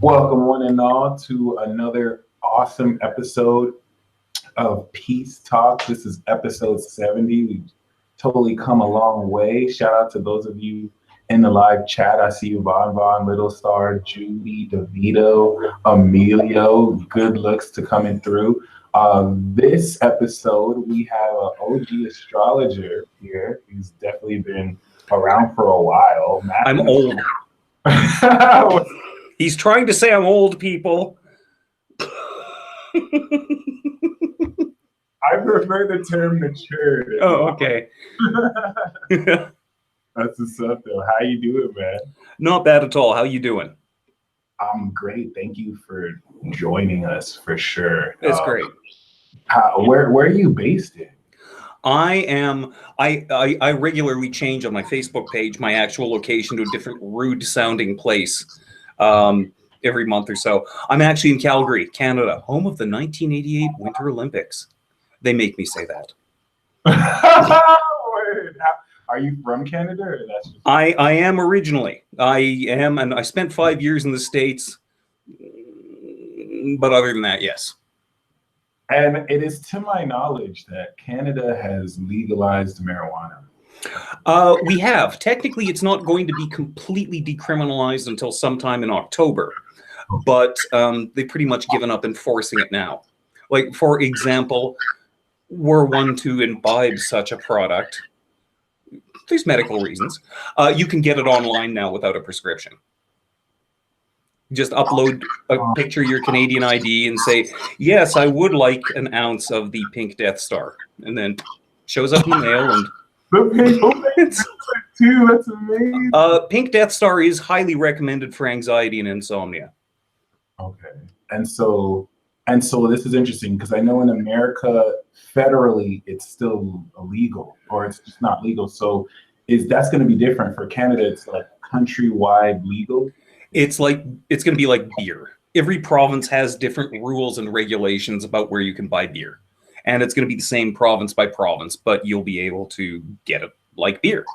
Welcome, one and all, to another awesome episode of Peace Talk. This is episode 70. We've totally come a long way. Shout out to those of you in the live chat. I see you, Von, Little Star, Judy, DeVito, Emilio. Good looks to coming through. This episode, we have an OG astrologer here. He's definitely been around for a while. I'm old. He's trying to say I'm old, people. I prefer the term mature. Oh, okay. That's what's up, though. How you doing, man? Not bad at all. How you doing? I'm great. Thank you for joining us, for sure. It's great. Where are you based in? I regularly change on my Facebook page my actual location to a different rude-sounding place every month or so. I'm actually in Calgary, Canada, home of the 1988 Winter Olympics. They make me say that. Are you from Canada? Or that's just... I am originally. I am, and I spent 5 years in the States. But other than that, yes. And it is to my knowledge that Canada has legalized marijuana. We have. Technically, it's not going to be completely decriminalized until sometime in October. But they've pretty much given up enforcing it now. Like, for example, were one to imbibe such a product, there's medical reasons, you can get it online now without a prescription. Just upload a picture of your Canadian ID and say, yes, I would like an ounce of the pink Death Star. And then shows up in the mail. And too. That's amazing. Pink Death Star is highly recommended for anxiety and insomnia. Okay. And so this is interesting because I know in America, federally, it's still illegal, or it's just not legal. So that's going to be different for Canada. It's like countrywide legal. It's going to be like beer. Every province has different rules and regulations about where you can buy beer. And it's going to be the same province by province, but you'll be able to get it like beer.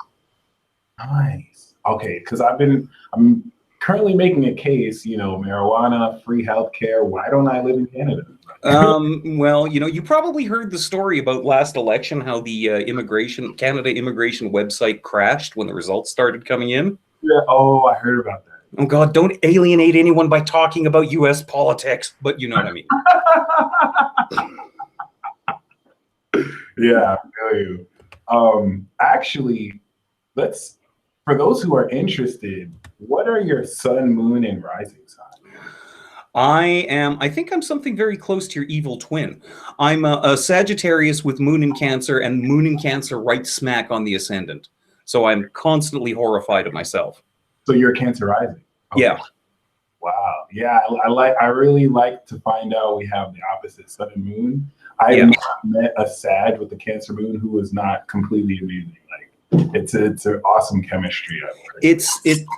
Nice. Okay, because I'm currently making a case, marijuana, free healthcare. Why don't I live in Canada? Well, you probably heard the story about last election, how the Canada immigration website crashed when the results started coming in. Yeah. Oh, I heard about that. Oh, God, don't alienate anyone by talking about U.S. politics, but you know what I mean. Yeah, I feel you. Actually, for those who are interested, what are your sun, moon, and rising signs? I think I'm something very close to your evil twin. I'm a Sagittarius with moon in Cancer, and moon in Cancer right smack on the ascendant. So I'm constantly horrified of myself. So you're Cancer rising. Okay. Yeah. Wow. Yeah, I really like to find out we have the opposite sun and moon. I've met a Sag with the Cancer moon who was not completely amazing. Like it's an awesome chemistry.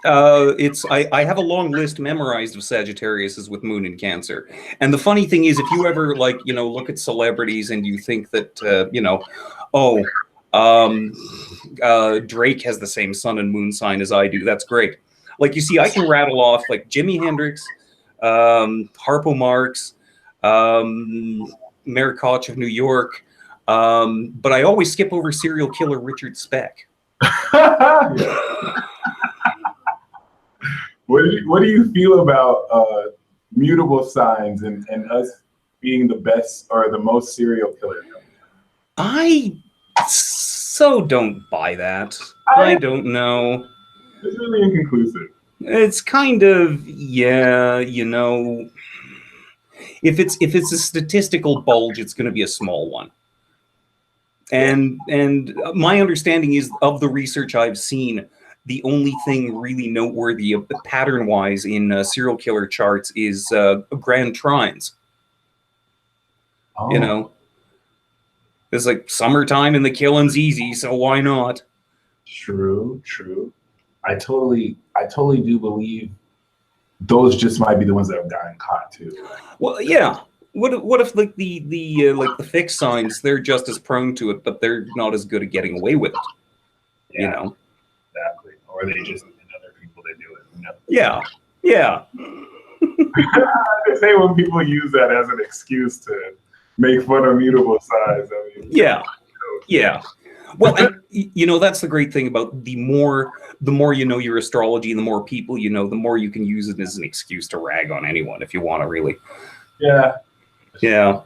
I have a long list memorized of Sagittariuses with moon in Cancer. And the funny thing is, if you ever look at celebrities and you think that Drake has the same sun and moon sign as I do, that's great. Like, you see, I can rattle off like Jimi Hendrix, Harpo Marx, Mayor Koch of New York, but I always skip over serial killer Richard Speck. What do you feel about mutable signs and us being the best or the most serial killer? I so don't buy that. I don't know. It's really inconclusive. It's kind of, if it's a statistical bulge, it's going to be a small one. And my understanding is, of the research I've seen, the only thing really noteworthy of pattern-wise in serial killer charts is grand trines. Oh. It's like summertime and the killing's easy, so why not? True. I totally do believe those just might be the ones that have gotten caught too. Well, yeah. What if like the fixed signs, they're just as prone to it, but they're not as good at getting away with it? Yeah, exactly. Or they just and other people that do it. Yeah. I say when people use that as an excuse to make fun of mutable signs. I mean, Yeah. Yeah. Well, and that's the great thing about the more you know your astrology, the more people you know, the more you can use it as an excuse to rag on anyone if you want to really. Yeah. Yeah.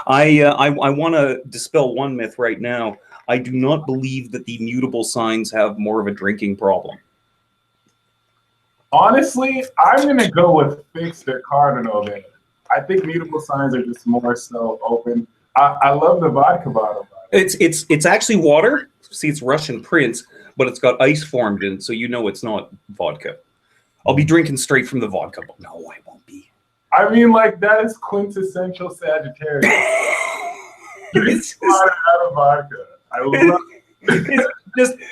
I want to dispel one myth right now. I do not believe that the mutable signs have more of a drinking problem. Honestly, I'm gonna go with fixed or cardinal then. I think mutable signs are just more so open. I love the vodka bottle. It's actually water. See, it's Russian Prince, but it's got ice formed in, so it's not vodka. I'll be drinking straight from the vodka, but no, I won't be. I mean, like, that is quintessential Sagittarius. It's water out of vodka. I love it.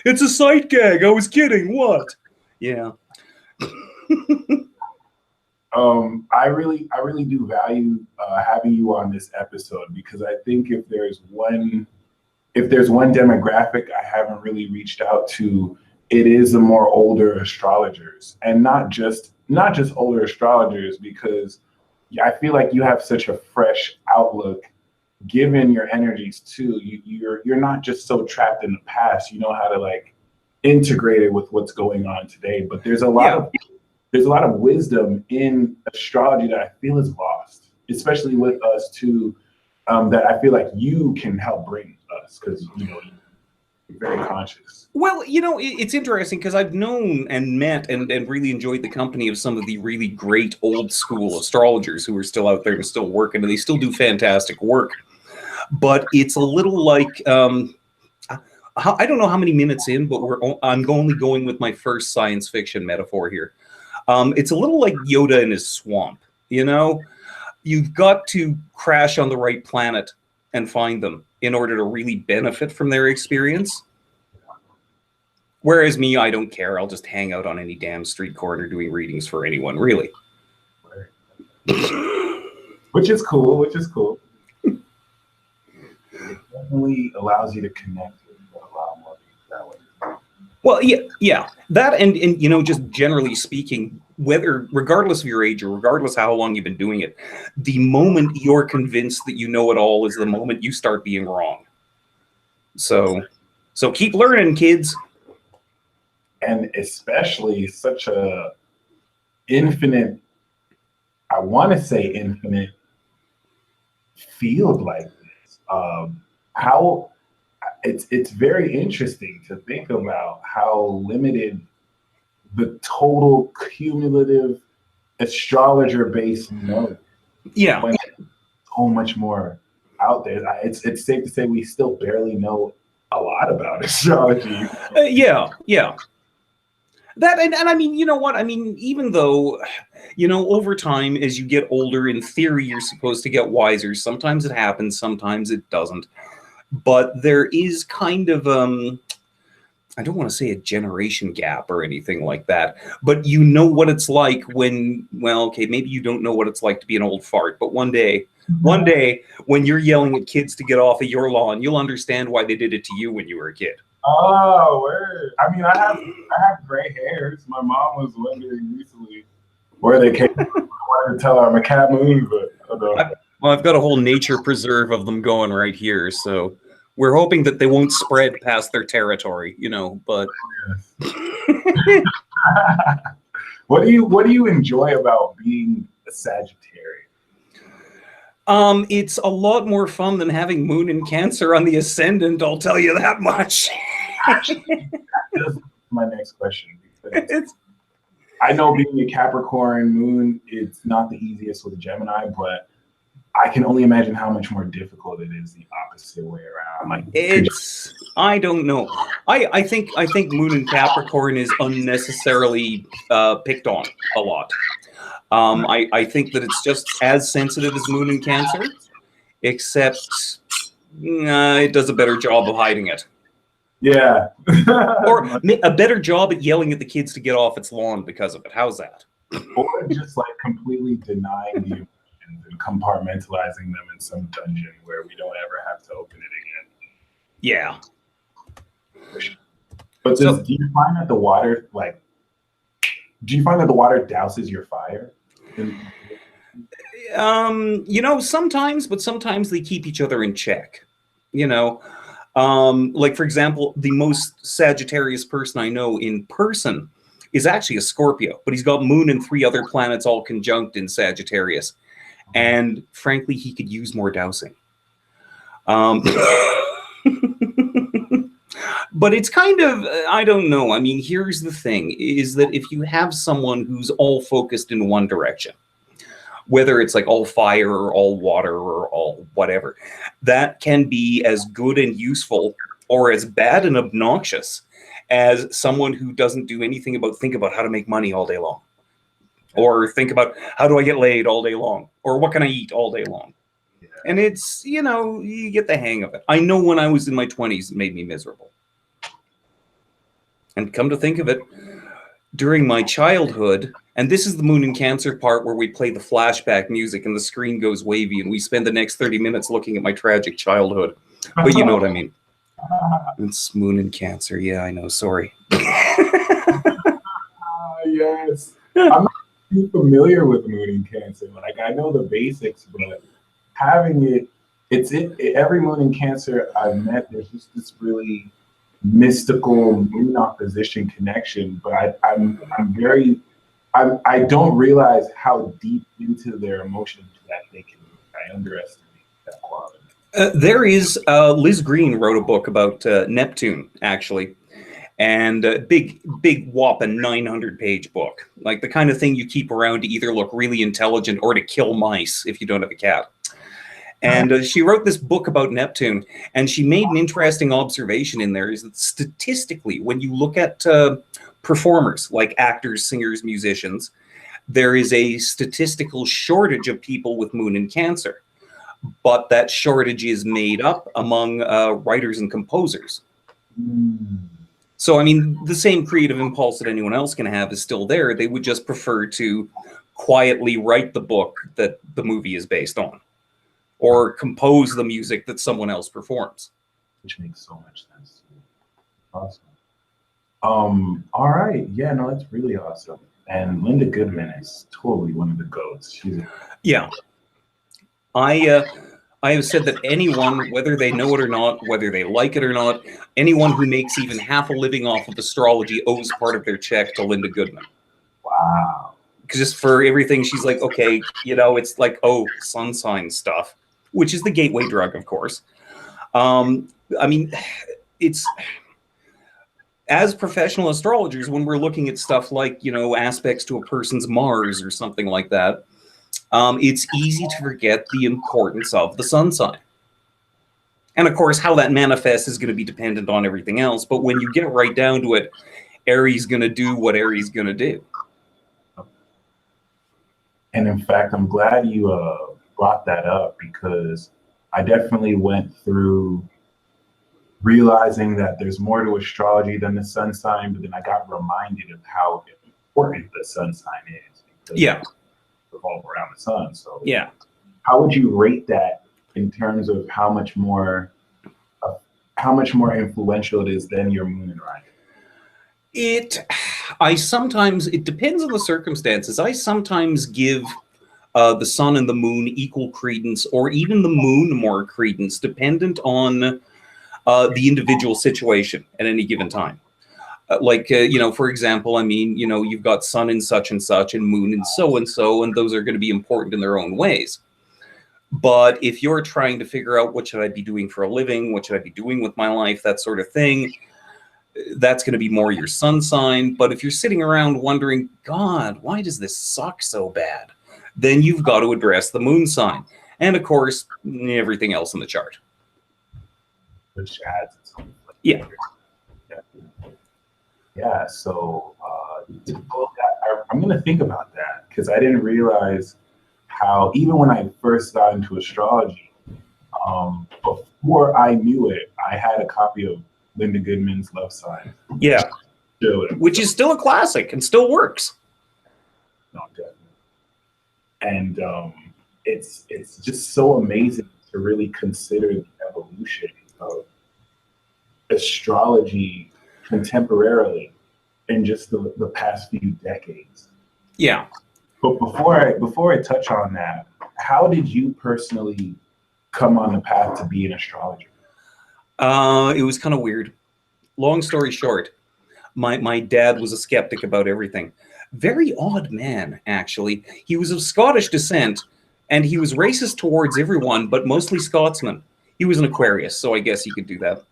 It's a sight gag. I was kidding. What? Yeah. I really do value having you on this episode, because I think if there's one demographic I haven't really reached out to, it is the more older astrologers, and not just older astrologers, because I feel like you have such a fresh outlook, given your energies too. You're not just so trapped in the past. You know how to like integrate it with what's going on today. But there's a lot of wisdom in astrology that I feel is lost, especially with us too. That I feel like you can help bring us, because you're very conscious. Well, it's interesting because I've known and met and really enjoyed the company of some of the really great old school astrologers who are still out there and still working, and they still do fantastic work. But it's a little like, I don't know how many minutes in, but I'm only going with my first science fiction metaphor here. It's a little like Yoda in his swamp. You've got to crash on the right planet and find them in order to really benefit from their experience. Whereas me, I don't care. I'll just hang out on any damn street corner doing readings for anyone, really. Which is cool. It definitely allows you to connect with a lot more people that way. Well, yeah. That and just generally speaking, regardless of your age or regardless how long you've been doing it, the moment you're convinced that you know it all is the moment you start being wrong. So keep learning, kids. And especially such a infinite, I want to say infinite field like this. How it's very interesting to think about how limited the total cumulative astrologer base knows. Yeah. When so much more out there. It's safe to say we still barely know a lot about astrology. Yeah. That and I mean, you know what? I mean, even though, over time, as you get older, in theory, you're supposed to get wiser. Sometimes it happens, sometimes it doesn't. But there is kind of, I don't want to say a generation gap or anything like that, but you know what it's like when, maybe you don't know what it's like to be an old fart, but one day, when you're yelling at kids to get off of your lawn, you'll understand why they did it to you when you were a kid. Oh, word. I mean, I have gray hairs. My mom was wondering recently where they came from. I wanted to tell her I'm a cat moon, but I've got a whole nature preserve of them going right here, so we're hoping that they won't spread past their territory, but What do you enjoy about being a Sagittarius? It's a lot more fun than having Moon in Cancer on the ascendant, I'll tell you that much. Actually, that's my next question. Because I know being a Capricorn moon, it's not the easiest with a Gemini, but I can only imagine how much more difficult it is the opposite way around. Like, I don't know. I think Moon in Capricorn is unnecessarily picked on a lot. I think that it's just as sensitive as Moon in Cancer, except it does a better job of hiding it. Yeah. Or a better job at yelling at the kids to get off its lawn because of it. How's that? Or just like completely denying the emotions and compartmentalizing them in some dungeon where we don't ever have to open it again. Yeah. But do you find that the water douses your fire? Sometimes, but sometimes they keep each other in check. You know, like for example, the most Sagittarius person I know in person is actually a Scorpio, but he's got Moon and 3 other planets all conjunct in Sagittarius, and frankly, he could use more dowsing. Um, but it's kind of, I don't know. I mean, here's the thing: is that if you have someone who's all focused in one direction, whether it's like all fire or all water or all whatever, that can be as good and useful or as bad and obnoxious as someone who doesn't do anything but think about how to make money all day long, or think about how do I get laid all day long, or what can I eat all day long. And it's, you get the hang of it. I know when I was in my 20s, it made me miserable. And come to think of it, during my childhood, and this is the Moon in Cancer part where we play the flashback music and the screen goes wavy and we spend the next 30 minutes looking at my tragic childhood. But you know what I mean. It's Moon in Cancer. Yeah, I know. Sorry. Yes. I'm not too familiar with Moon in Cancer. Like, I know the basics, but having every Moon in Cancer I've met, there's just this really mystical moon opposition connection. But I don't realize how deep into their emotions that they can. I underestimate that quality. There is Liz Green wrote a book about Neptune, actually, and a big whopping 900-page book, like the kind of thing you keep around to either look really intelligent or to kill mice if you don't have a cat. And she wrote this book about Neptune, and she made an interesting observation in there, is that statistically, when you look at performers like actors, singers, musicians, there is a statistical shortage of people with Moon in Cancer. But that shortage is made up among writers and composers. So, I mean, the same creative impulse that anyone else can have is still there. They would just prefer to quietly write the book that the movie is based on, or compose the music that someone else performs. Which makes so much sense. Awesome. All right. Yeah, no, that's really awesome. And Linda Goodman is totally one of the GOATs. Yeah. I have said that anyone, whether they know it or not, whether they like it or not, anyone who makes even half a living off of astrology owes part of their check to Linda Goodman. Wow. Just for everything, she's like, okay, it's like, sun sign stuff, which is the gateway drug, of course. I mean, it's, as professional astrologers, when we're looking at stuff like, aspects to a person's Mars or something like that, it's easy to forget the importance of the sun sign. And of course, how that manifests is going to be dependent on everything else. But when you get right down to it, Aries going to do what Aries going to do. And in fact, I'm glad you brought that up, because I definitely went through realizing that there's more to astrology than the sun sign, but then I got reminded of how important the sun sign is. Yeah. Revolve around the sun. So yeah, how would you rate that in terms of how much more influential it is than your moon and rising? It depends on the circumstances. I sometimes give the sun and the moon equal credence, or even the moon more credence, dependent on the individual situation at any given time. For example, I mean, you've got sun in such and such and moon in so and so, and those are going to be important in their own ways. But if you're trying to figure out what should I be doing for a living, what should I be doing with my life, that sort of thing, that's going to be more your sun sign. But if you're sitting around wondering, God, why does this suck so bad? Then you've got to address the moon sign. And of course, everything else in the chart. Which adds its own flavor. Yeah. Yeah, so I'm going to think about that, because I didn't realize how, even when I first got into astrology, before I knew it, I had a copy of Linda Goodman's Love Sign. Yeah, which is still a classic and still works. No, definitely. And it's just so amazing to really consider the evolution of astrology contemporarily in just the past few decades. Yeah. But before I touch on that, how did you personally come on the path to be an astrologer? It was kind of weird. Long story short, my dad was a skeptic about everything. Very odd man, actually. He was of Scottish descent, and he was racist towards everyone, but mostly Scotsman. He was an Aquarius, so I guess he could do that.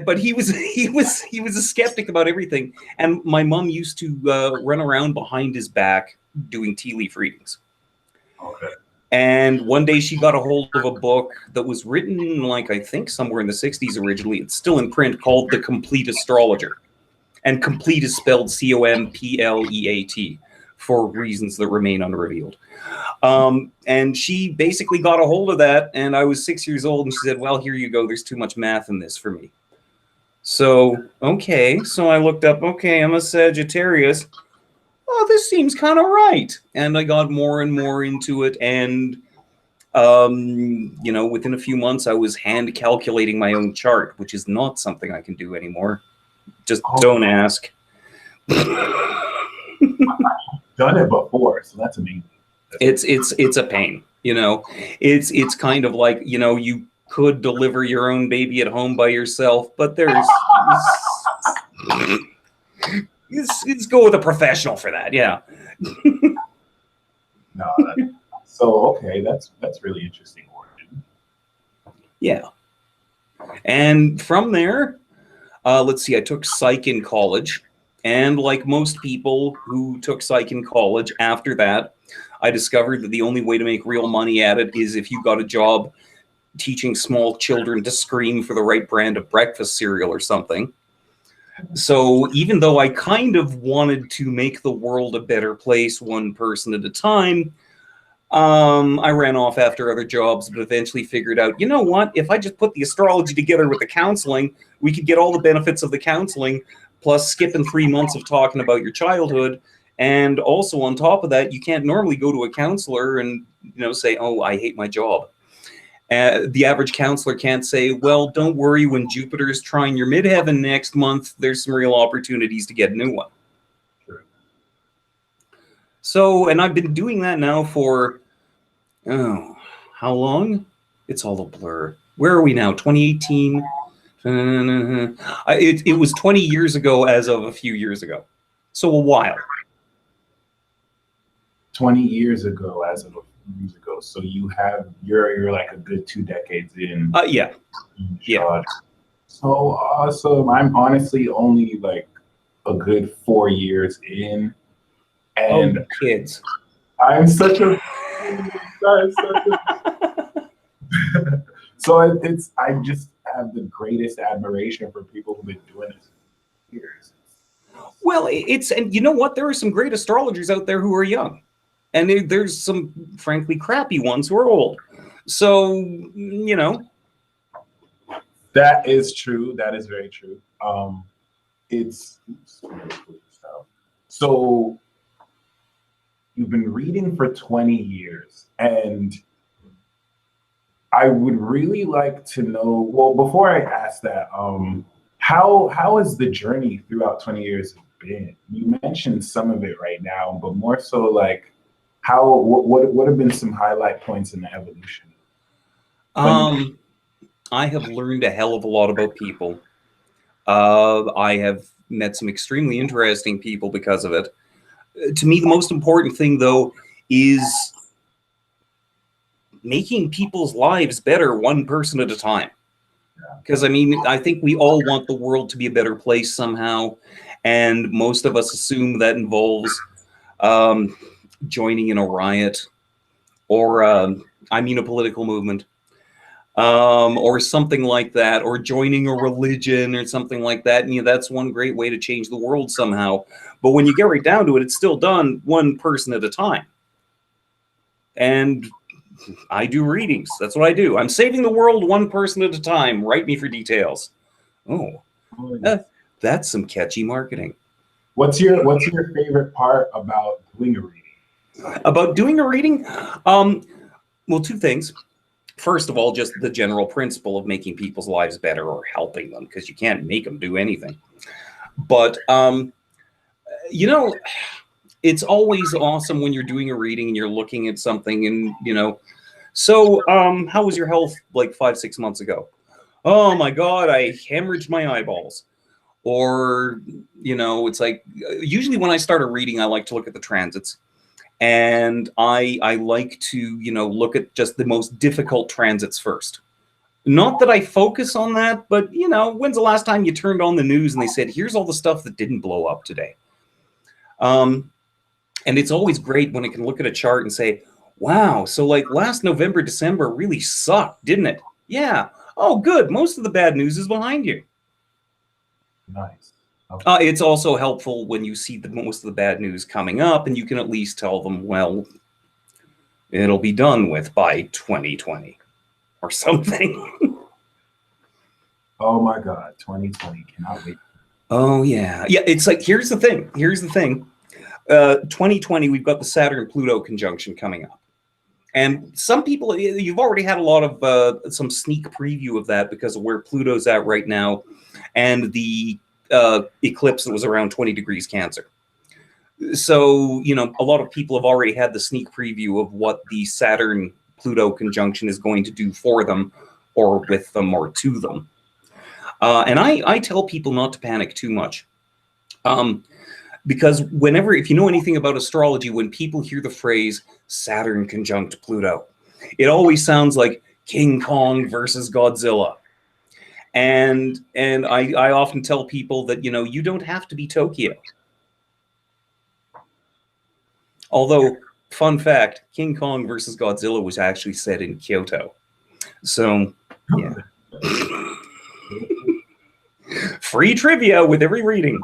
But he was he was a skeptic about everything, and my mom used to run around behind his back doing tea leaf readings. Okay. And one day she got a hold of a book that was written, like, I think somewhere in the 60s originally. It's still in print, called The Complete Astrologer. And complete is spelled Compleat for reasons that remain unrevealed. And she basically got a hold of that, and I was 6 years old, and she said, well, here you go. There's too much math in this for me. So, okay. So I looked up, okay, I'm a Sagittarius. Oh, this seems kind of right. And I got more and more into it. And, within a few months, I was hand calculating my own chart, which is not something I can do anymore. Just don't ask. Done it before, so that's amazing. It's a pain, It's kind of like, you could deliver your own baby at home by yourself, but there's let's go with a professional for that. Yeah. No. So okay, that's really interesting. Origin. Yeah. And from there, let's see, I took psych in college. And like most people who took psych in college, after that, I discovered that the only way to make real money at it is if you got a job teaching small children to scream for the right brand of breakfast cereal or something. So even though I kind of wanted to make the world a better place one person at a time, I ran off after other jobs, but eventually figured out, you know what? If I just put the astrology together with the counseling, we could get all the benefits of the counseling, plus skipping 3 months of talking about your childhood. And also on top of that, you can't normally go to a counselor and, say, oh, I hate my job. The average counselor can't say, well, don't worry, when Jupiter's trying your midheaven next month, there's some real opportunities to get a new one. Sure. So, and I've been doing that now for, how long? It's all a blur. Where are we now? 2018? It was 20 years ago as of a few years ago. So a while. 20 years ago as of a few years ago. So you're like a good 2 decades in. Yeah. Yeah. So awesome. I'm honestly only like a good 4 years in. And kids. I'm such a so I just have the greatest admiration for people who've been doing this for years. Well, and you know what? There are some great astrologers out there who are young, and there's some frankly crappy ones who are old. So, That is true. That is very true. So you've been reading for 20 years, and I would really like to know, well, before I ask that, how has the journey throughout 20 years been? You mentioned some of it right now, but more so like what have been some highlight points in the evolution? I have learned a hell of a lot about people. I have met some extremely interesting people because of it. To me, the most important thing, though, is making people's lives better one person at a time. Because, I think we all want the world to be a better place somehow. And most of us assume that involves joining in a riot or, a political movement. Or something like that, or joining a religion or something like that. And that's one great way to change the world somehow. But when you get right down to it, it's still done one person at a time. And I do readings. That's what I do. I'm saving the world one person at a time. Write me for details. That's some catchy marketing. What's your favorite part about doing a reading? About doing a reading? Well, 2 things. First of all, just the general principle of making people's lives better or helping them, because you can't make them do anything. But, it's always awesome when you're doing a reading and you're looking at something and, you know, so how was your health like 5-6 months ago? Oh my God, I hemorrhaged my eyeballs. Or, you know, it's like, usually when I start a reading, I like to look at the transits. And I like to, you know, look at just the most difficult transits first. Not that I focus on that, but, you know, when's the last time you turned on the news and they said, here's all the stuff that didn't blow up today? And it's always great when it can look at a chart and say, wow, so like last November, December really sucked, didn't it? Yeah. Oh, good. Most of the bad news is behind you. Nice. Okay. It's also helpful when you see most of the bad news coming up, and you can at least tell them, well, it'll be done with by 2020 or something. Oh my God, 2020, cannot wait. Oh yeah, yeah. It's like, here's the thing. 2020, we've got the Saturn-Pluto conjunction coming up, and some people, you've already had a lot of some sneak preview of that because of where Pluto's at right now, and the eclipse that was around 20 degrees Cancer. So, you know, a lot of people have already had the sneak preview of what the Saturn-Pluto conjunction is going to do for them, or with them, or to them. And I tell people not to panic too much. Because if you know anything about astrology, when people hear the phrase Saturn conjunct Pluto, it always sounds like King Kong versus Godzilla. And I often tell people that, you know, you don't have to be Tokyo. Although, fun fact, King Kong versus Godzilla was actually set in Kyoto. So, yeah. Free trivia with every reading.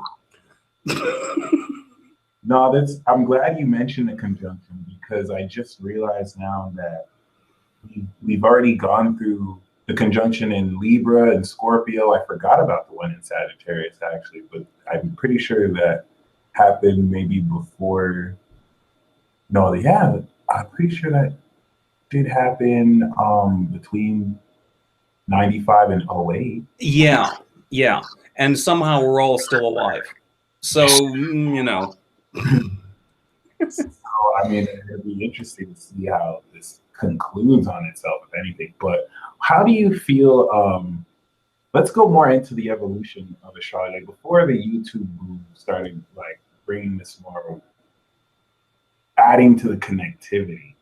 No, I'm glad you mentioned the conjunction, because I just realized now that we've already gone through the conjunction in Libra and Scorpio. I forgot about the one in Sagittarius, actually, but I'm pretty sure that happened maybe before. No, yeah, I'm pretty sure that did happen between 95 and 08. Yeah, yeah. And somehow we're all still alive. So, you know. So, I mean, it'll be interesting to see how this concludes on itself, if anything. But how do you feel? Let's go more into the evolution of astrology. Like, before the YouTube boom started, like bringing this more, adding to the connectivity.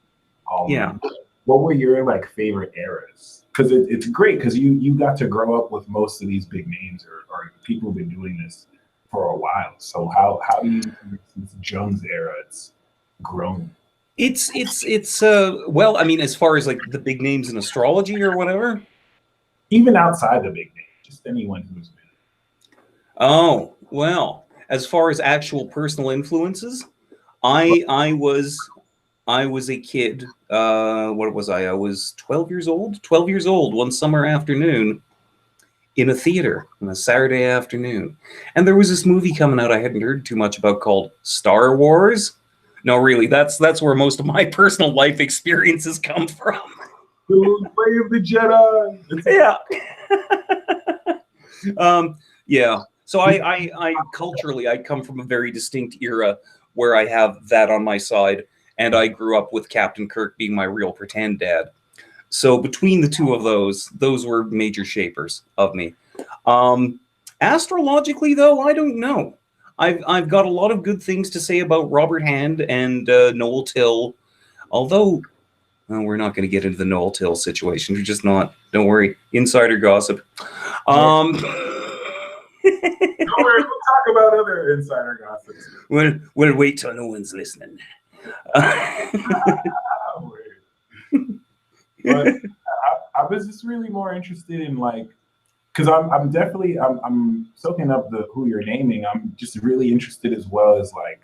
Yeah. What were your like favorite eras? Because it's great because you got to grow up with most of these big names, or people who've been doing this for a while. So how do you, since Jung's era, it's grown? It's well, I mean, as far as like the big names in astrology or whatever. Even outside the big names, just anyone who's been. Oh, well, as far as actual personal influences, I was a kid. What was I? I was 12 years old. 12 years old one summer afternoon in a theater on a Saturday afternoon, and there was this movie coming out I hadn't heard too much about called Star Wars. No, really, that's where most of my personal life experiences come from. The way of the Jedi. Yeah. Yeah. So I culturally, I come from a very distinct era where I have that on my side, and I grew up with Captain Kirk being my real pretend dad. So between the two of those were major shapers of me. Astrologically, though, I don't know. I've got a lot of good things to say about Robert Hand and Noel Till, although we're not going to get into the Noel Till situation. We're just not. Don't worry. Insider gossip. Don't worry, we'll talk about other insider gossips. We'll wait till no one's listening. But I was just really more interested in, like, because I'm definitely I'm soaking up who you're naming. I'm just really interested as well as like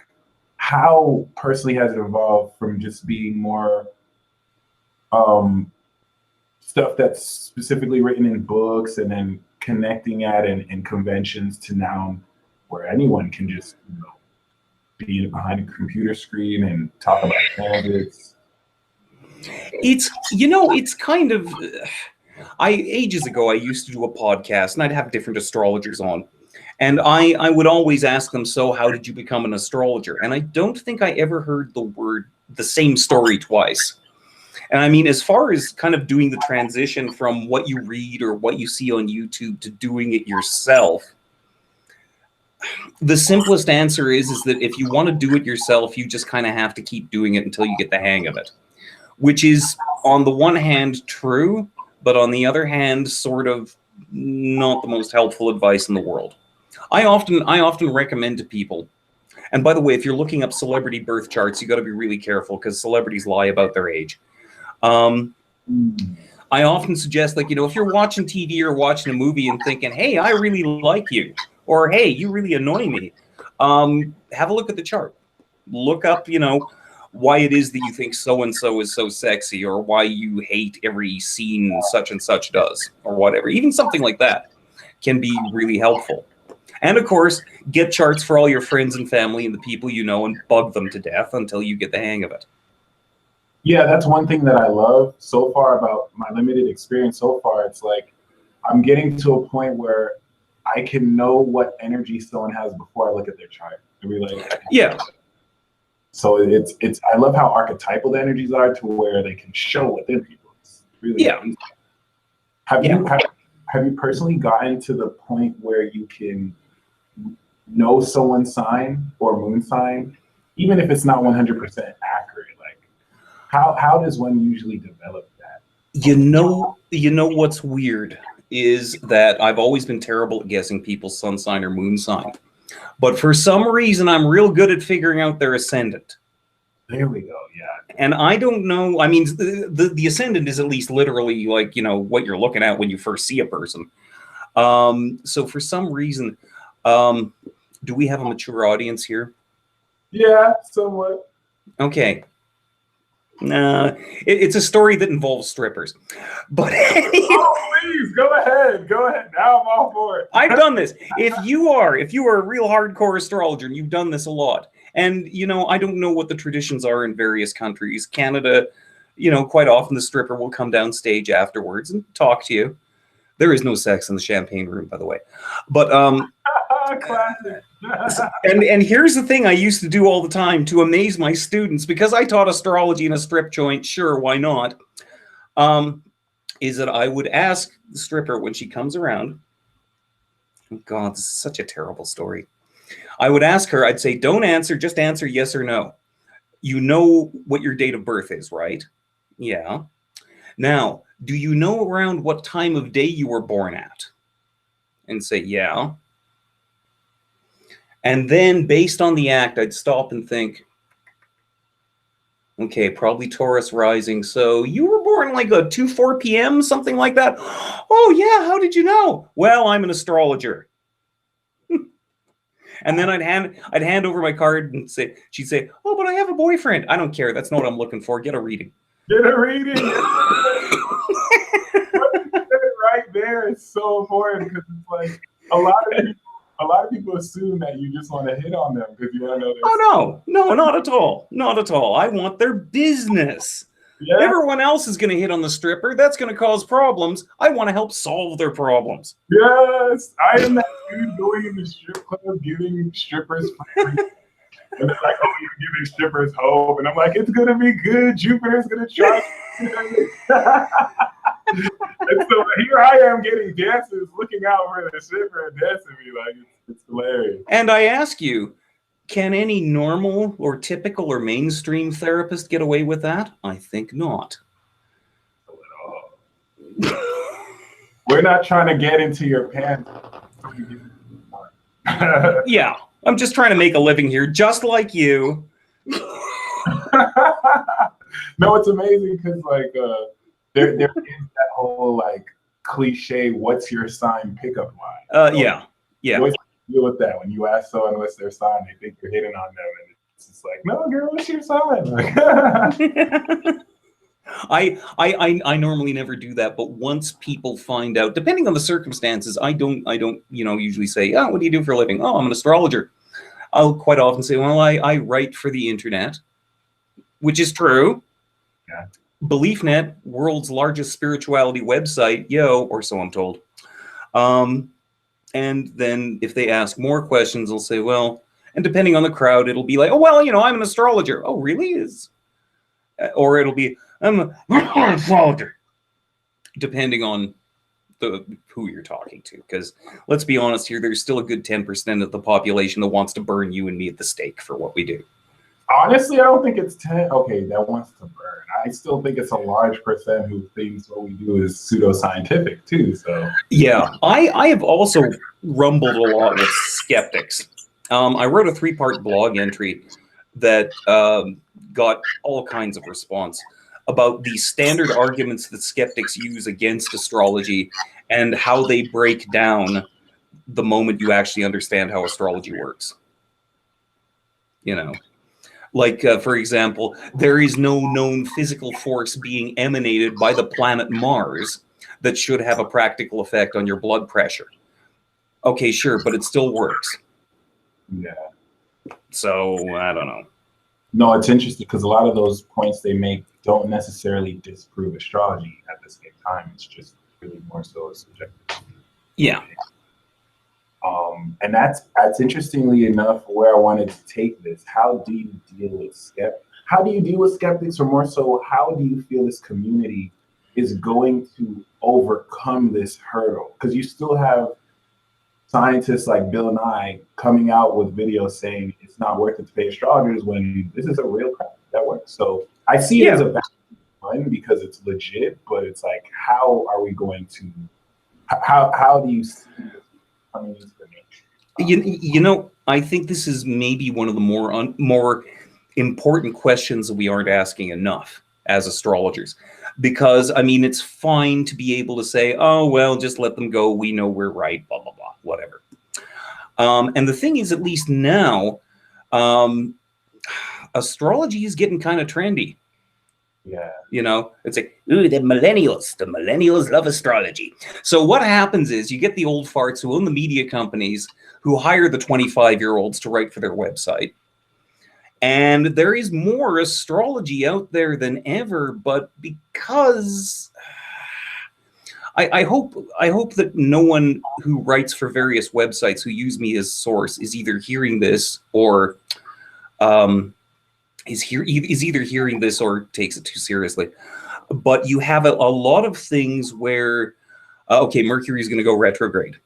how personally has it evolved from just being more stuff that's specifically written in books and then connecting at in conventions to now where anyone can just, you know, be behind a computer screen and talk about candidates. It's, you know, it's kind of, ages ago, I used to do a podcast and I'd have different astrologers on. And I would always ask them, so how did you become an astrologer? And I don't think I ever heard the same story twice. And I mean, as far as kind of doing the transition from what you read or what you see on YouTube to doing it yourself, the simplest answer is that if you want to do it yourself, you just kind of have to keep doing it until you get the hang of it, which is on the one hand true, but on the other hand, sort of not the most helpful advice in the world. I often recommend to people, and by the way, if you're looking up celebrity birth charts, you got to be really careful because celebrities lie about their age. I often suggest, like, if you're watching TV or watching a movie and thinking, hey, I really like you, or hey, you really annoy me, have a look at the chart. Look up, why it is that you think so-and-so is so sexy, or why you hate every scene such and such does, or whatever. Even something like that can be really helpful. And of course, get charts for all your friends and family and the people you know and bug them to death until you get the hang of it. Yeah, that's one thing that I love so far about my limited experience so far. It's like I'm getting to a point where I can know what energy someone has before I look at their chart. I mean, like, yeah. So it's I love how archetypal the energies are to where they can show within people. It's really amazing. Have you personally gotten to the point where you can know someone's sign or moon sign, even if it's not 100% accurate? Like, how does one usually develop that? You know what's weird is that I've always been terrible at guessing people's sun sign or moon sign. But for some reason, I'm real good at figuring out their ascendant. There we go, yeah. And I don't know, I mean, the ascendant is at least literally like, what you're looking at when you first see a person. So for some reason, do we have a mature audience here? Yeah, somewhat. Okay. It's a story that involves strippers. But anyway, please go ahead. Now I'm all for it. I've done this. If you are a real hardcore astrologer and you've done this a lot, and I don't know what the traditions are in various countries. Canada, quite often the stripper will come down stage afterwards and talk to you. There is no sex in the champagne room, by the way. But classic. and here's the thing I used to do all the time to amaze my students, because I taught astrology in a strip joint. Sure, why not? Is that I would ask the stripper when she comes around. Oh God, this is such a terrible story. I would ask her, I'd say, don't answer, just answer yes or no. You know what your date of birth is, right? Yeah. Now, do you know around what time of day you were born at? And say, yeah. And then based on the act, I'd stop and think, okay, probably Taurus rising. So you were born like a 2-4 p.m., something like that. Oh yeah, how did you know? Well, I'm an astrologer. And then I'd hand over my card and she'd say, oh, but I have a boyfriend. I don't care. That's not what I'm looking for. Get a reading. Get a reading. Right there is so important, because it's like a lot of people assume that you just want to hit on them because you want to know their Oh no, not at all. Not at all. I want their business. Yeah. Everyone else is going to hit on the stripper. That's going to cause problems. I want to help solve their problems. Yes, I am that dude going in the strip club giving strippers free. And they're like, oh, you're giving strippers hope. And I'm like, it's going to be good. Jupiter's going to try. And so here I am getting dancers looking out for the stripper and dancing me. Like, it's hilarious. And I ask you, can any normal or typical or mainstream therapist get away with that? I think not. We're not trying to get into your pants. Yeah, I'm just trying to make a living here, just like you. No, it's amazing because like there is that whole like cliche, what's your sign pickup line. Yeah. You always deal with that when you ask someone what's their sign, they think you're hitting on them, and it's just like, no, girl, what's your sign? Like, I normally never do that, but once people find out, depending on the circumstances, I don't usually say, oh, what do you do for a living? Oh, I'm an astrologer. I'll quite often say, well, I write for the internet, which is true. Yeah. BeliefNet, world's largest spirituality website, or so I'm told. And then if they ask more questions, they'll say, well, and depending on the crowd, it'll be like, oh, well, I'm an astrologer. Oh, really? Or it'll be, I'm an astrologer, depending on who you're talking to. Because let's be honest here, there's still a good 10% of the population that wants to burn you and me at the stake for what we do. Honestly, I don't think it's 10. Okay, that wants to burn. I still think it's a large percent who thinks what we do is pseudoscientific too. So yeah, I have also rumbled a lot with skeptics. I wrote a 3-part blog entry that got all kinds of response about the standard arguments that skeptics use against astrology and how they break down the moment you actually understand how astrology works. Like, for example, there is no known physical force being emanated by the planet Mars that should have a practical effect on your blood pressure. Okay, sure, but it still works. yeah. So, I don't know. No, it's interesting because a lot of those points they make don't necessarily disprove astrology at the same time. It's just really more so subjective. Yeah. And that's interestingly enough where I wanted to take this. How do you deal with skeptics, or more so, how do you feel this community is going to overcome this hurdle? Because you still have scientists like Bill Nye coming out with videos saying it's not worth it to pay astrologers when this is a real craft that works. So I see it as a fun because it's legit, but it's like, how are we going to? How do you see this coming into the nature? I think this is maybe one of the more important questions that we aren't asking enough as astrologers. Because, it's fine to be able to say, oh, well, just let them go. We know we're right, blah, blah, blah, whatever. And the thing is, at least now, astrology is getting kind of trendy. Yeah. It's like, ooh, the millennials love astrology. So what happens is you get the old farts who own the media companies who hire the 25-year-olds to write for their website. And there is more astrology out there than ever, but because I hope that no one who writes for various websites who use me as source is either hearing this or is either hearing this or takes it too seriously. But you have a lot of things where, okay, Mercury is going to go retrograde.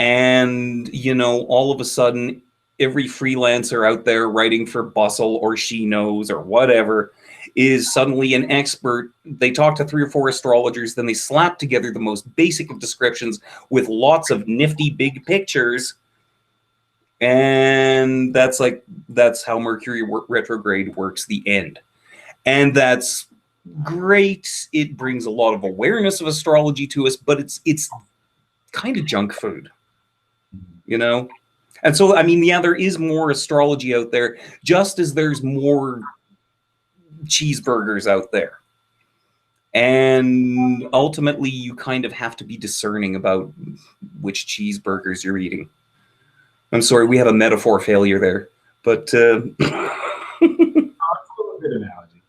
And, all of a sudden, every freelancer out there writing for Bustle or She Knows or whatever is suddenly an expert. They talk to 3 or 4 astrologers, then they slap together the most basic of descriptions with lots of nifty big pictures. And that's how Mercury retrograde works the end. And that's great. It brings a lot of awareness of astrology to us, but it's kind of junk food, And so, there is more astrology out there, just as there's more cheeseburgers out there. And ultimately, you kind of have to be discerning about which cheeseburgers you're eating. I'm sorry, we have a metaphor failure there, but It's a good analogy.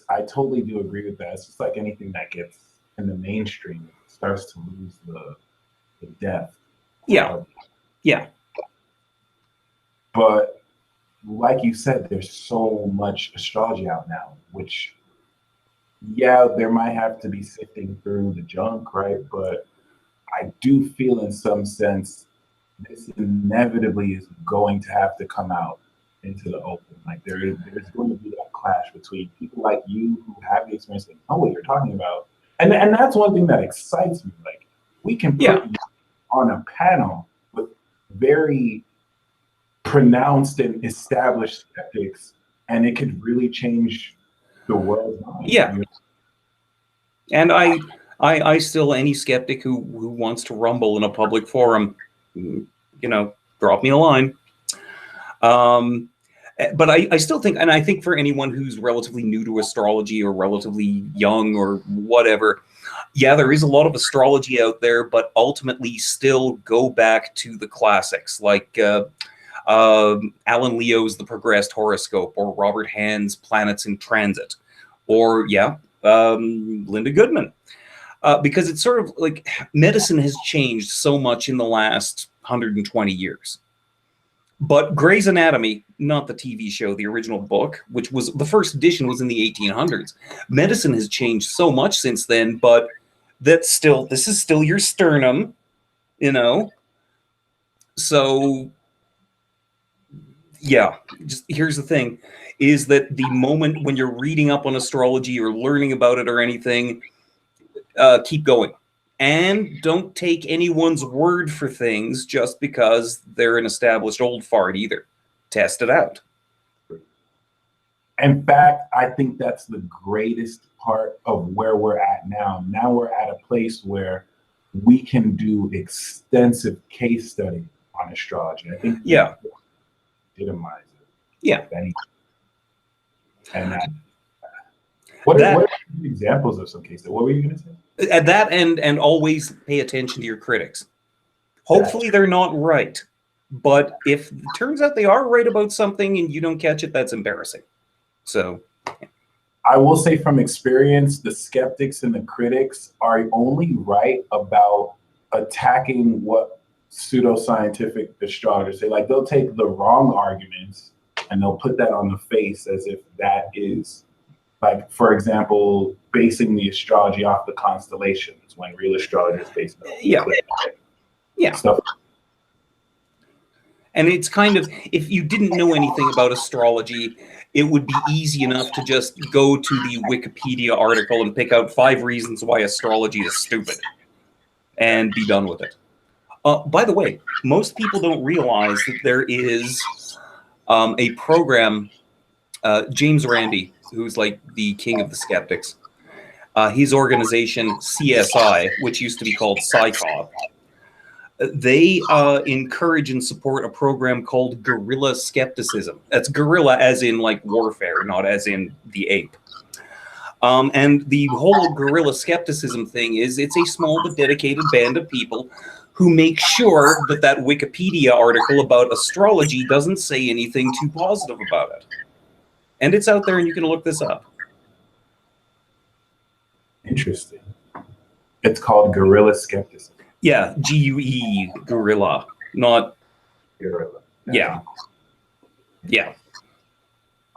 I totally do agree with that. It's just like anything that gets in the mainstream, it starts to lose the depth. Yeah. But like you said, there's so much astrology out now, which, there might have to be sifting through the junk, right? But I do feel in some sense this inevitably is going to have to come out into the open. Like there's going to be that clash between people like you who have the experience and know what you're talking about. And that's one thing that excites me. Like we can put you on a panel with very pronounced and established skeptics, and it could really change the world's mind. Yeah. And I still, any skeptic who wants to rumble in a public forum, drop me a line. But I still think, and I think for anyone who's relatively new to astrology or relatively young or whatever, there is a lot of astrology out there, but ultimately still go back to the classics, like Alan Leo's The Progressed Horoscope, or Robert Hand's Planets in Transit, or Linda Goodman. because it's sort of like medicine has changed so much in the last 120 years. But Grey's Anatomy, not the TV show, the original book, which was the first edition was in the 1800s. Medicine has changed so much since then, but this is still your sternum, you know? So, yeah, just here's the thing, is that the moment when you're reading up on astrology or learning about it or anything, keep going. And don't take anyone's word for things just because they're an established old fart either. Test it out. In fact, I think that's the greatest part of where we're at now. Now we're at a place where we can do extensive case study on astrology. I think Yeah. Legitimize it. Yeah. And what are examples of some case study? What were you going to say? At that end, and always pay attention to your critics. Hopefully they're not right. But if it turns out they are right about something and you don't catch it, that's embarrassing. So I will say from experience, the skeptics and the critics are only right about attacking what pseudoscientific astrologers say. Like they'll take the wrong arguments and they'll put that on the face as if that is, like, for example, basing the astrology off the constellations when real astrologers base it off stuff. And it's kind of, if you didn't know anything about astrology, it would be easy enough to just go to the Wikipedia article and pick out 5 reasons why astrology is stupid and be done with it. By the way, most people don't realize that there is a program, James Randi, who's like the king of the skeptics, his organization, CSI, which used to be called PsyCop, they encourage and support a program called guerrilla skepticism. That's guerrilla as in like warfare, not as in the ape. And the whole guerrilla skepticism thing is it's a small but dedicated band of people who make sure that that Wikipedia article about astrology doesn't say anything too positive about it. And it's out there and you can look this up. Interesting. It's called guerrilla skepticism. Yeah, GUE, guerrilla, not guerrilla. Yeah. Yeah.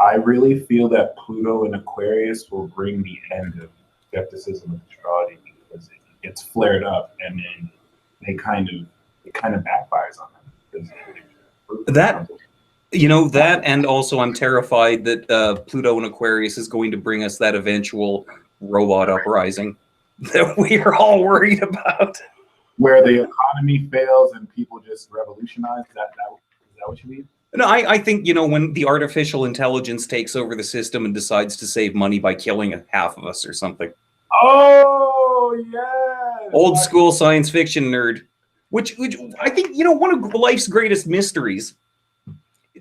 I really feel that Pluto in Aquarius will bring the end of skepticism of astrology because it gets flared up and then it kind of backfires on them. That, you know, that, and also I'm terrified that Pluto in Aquarius is going to bring us that eventual robot uprising that we are all worried about. Where the economy fails and people just revolutionize. Is that what you mean? No, I think, you know, when the artificial intelligence takes over the system and decides to save money by killing half of us or something. Oh, yeah. Old school science fiction nerd. Which I think, you know, one of life's greatest mysteries,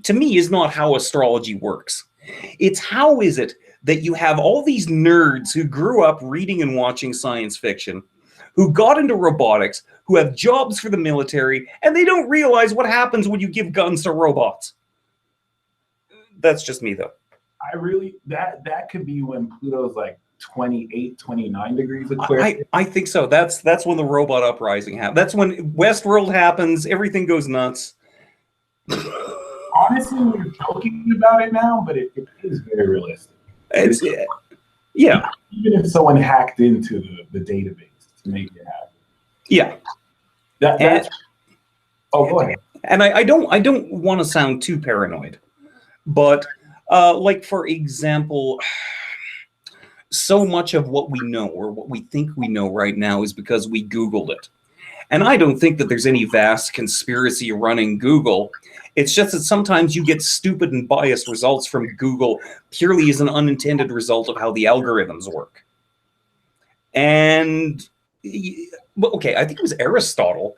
to me, is not how astrology works. It's how is it that you have all these nerds who grew up reading and watching science fiction, who got into robotics, who have jobs for the military, and they don't realize what happens when you give guns to robots. That's just me, though. That could be when Pluto's like 28, 29 degrees Aquarius. I think so. That's when the robot uprising happens. That's when Westworld happens. Everything goes nuts. Honestly, we're joking about it now, but it is very realistic. Yeah. Even if someone hacked into the database to make it happen. Yeah. Go ahead. And I don't want to sound too paranoid, but like, for example, so much of what we know or what we think we know right now is because we Googled it. And I don't think that there's any vast conspiracy running Google. It's just that sometimes you get stupid and biased results from Google purely as an unintended result of how the algorithms work. And, okay, I think it was Aristotle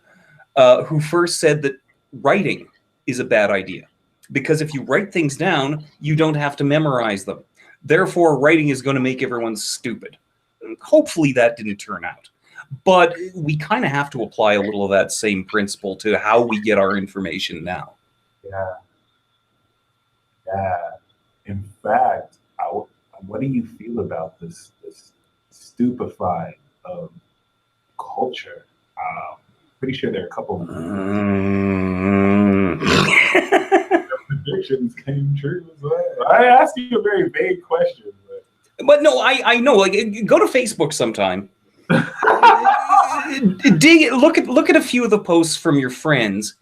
who first said that writing is a bad idea. Because if you write things down, you don't have to memorize them. Therefore, writing is going to make everyone stupid. Hopefully that didn't turn out. But we kind of have to apply a little of that same principle to how we get our information now. Yeah. In fact, what do you feel about this stupefying of culture. Pretty sure there are a couple predictions came true as well. I asked you a very vague question, but no, I know. Like, go to Facebook sometime. Look at a few of the posts from your friends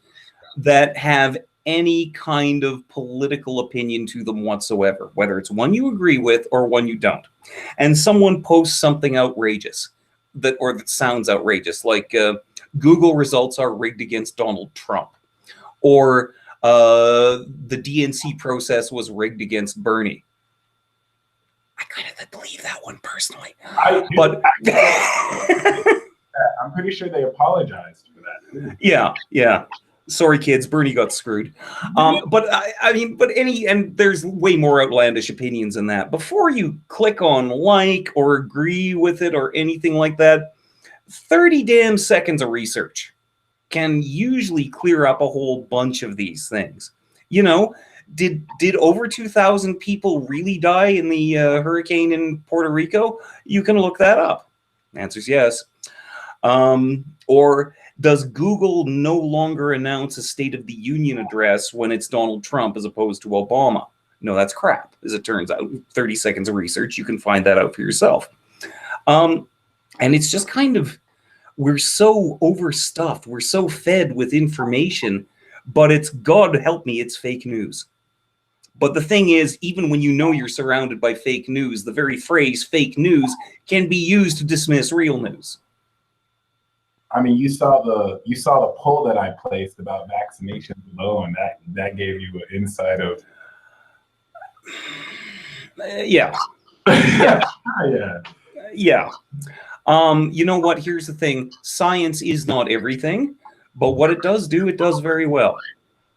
that have any kind of political opinion to them whatsoever, whether it's one you agree with or one you don't. And someone posts something outrageous that sounds outrageous, like Google results are rigged against Donald Trump, or the DNC process was rigged against Bernie. I kind of believe that one personally. But I'm pretty sure they apologized for that. Yeah. Sorry, kids. Bernie got screwed. But and there's way more outlandish opinions than that. Before you click on like or agree with it or anything like that, 30 damn seconds of research can usually clear up a whole bunch of these things. You know, did over 2,000 people really die in the hurricane in Puerto Rico? You can look that up. The answer's yes. Or does Google no longer announce a State of the Union address when it's Donald Trump as opposed to Obama? No, that's crap, as it turns out. 30 seconds of research, you can find that out for yourself. And it's just kind of, we're so overstuffed, we're so fed with information, but it's, God help me, it's fake news. But the thing is, even when you know you're surrounded by fake news, the very phrase fake news can be used to dismiss real news. I mean, you saw the poll that I placed about vaccinations alone. That gave you an insight of. Yeah. You know what? Here's the thing: science is not everything, but what it does very well.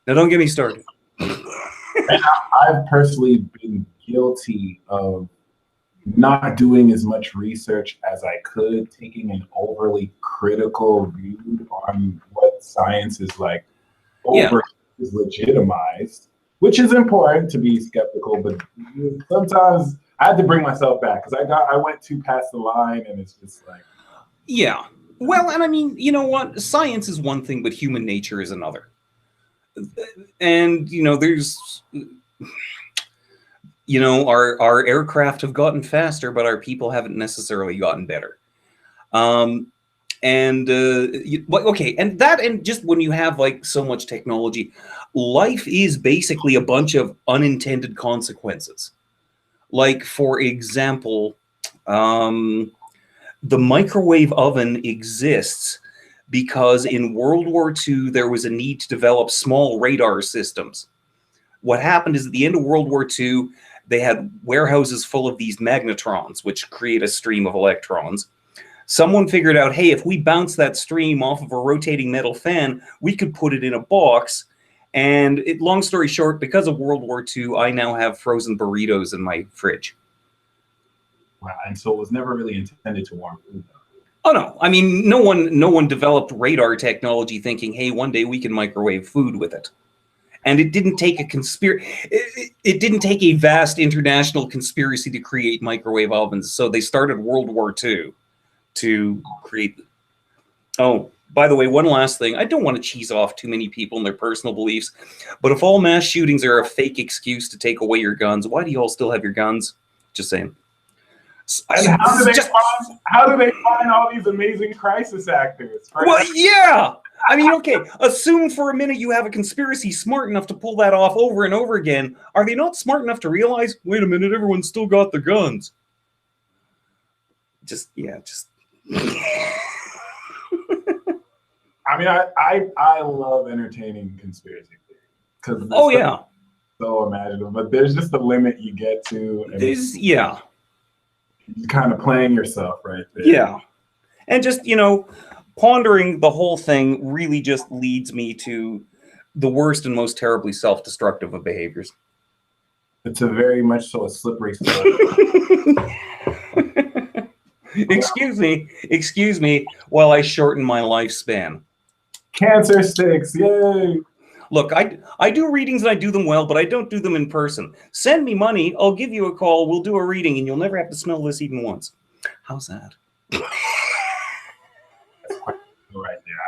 Now, don't get me started. I've personally been guilty of not doing as much research as I could, taking an overly critical view on what science is like, is legitimized, which is important to be skeptical, but sometimes I had to bring myself back because I went too past the line, and it's just like. Yeah. Well, and I mean, you know what? Science is one thing, but human nature is another. And, you know, there's... You know, our aircraft have gotten faster, but our people haven't necessarily gotten better. And just when you have like so much technology, life is basically a bunch of unintended consequences. Like, for example, the microwave oven exists because in World War II, there was a need to develop small radar systems. What happened is at the end of World War II, they had warehouses full of these magnetrons, which create a stream of electrons. Someone figured out, hey, if we bounce that stream off of a rotating metal fan, we could put it in a box. And long story short, because of World War II, I now have frozen burritos in my fridge. Wow, and so it was never really intended to warm food, though. Oh, no. I mean, no one developed radar technology thinking, hey, one day we can microwave food with it. And it didn't take it didn't take a vast international conspiracy to create microwave ovens. So they started World War II to create. Oh, by the way, one last thing. I don't want to cheese off too many people and their personal beliefs, but if all mass shootings are a fake excuse to take away your guns, why do you all still have your guns? Just saying. And how do they find all these amazing crisis actors? Right? Well, yeah. I mean, okay, assume for a minute you have a conspiracy smart enough to pull that off over and over again. Are they not smart enough to realize, wait a minute, everyone's still got their guns? I mean, I love entertaining conspiracy theories because so imaginative, but there's just a limit you get to. And you're kind of playing yourself right there. Yeah. And just, you know, pondering the whole thing really just leads me to the worst and most terribly self-destructive of behaviors. It's a very much so a slippery slope. Excuse me while I shorten my lifespan. Cancer sticks, yay! Look, I do readings and I do them well, but I don't do them in person. Send me money, I'll give you a call, we'll do a reading, and you'll never have to smell this even once. How's that?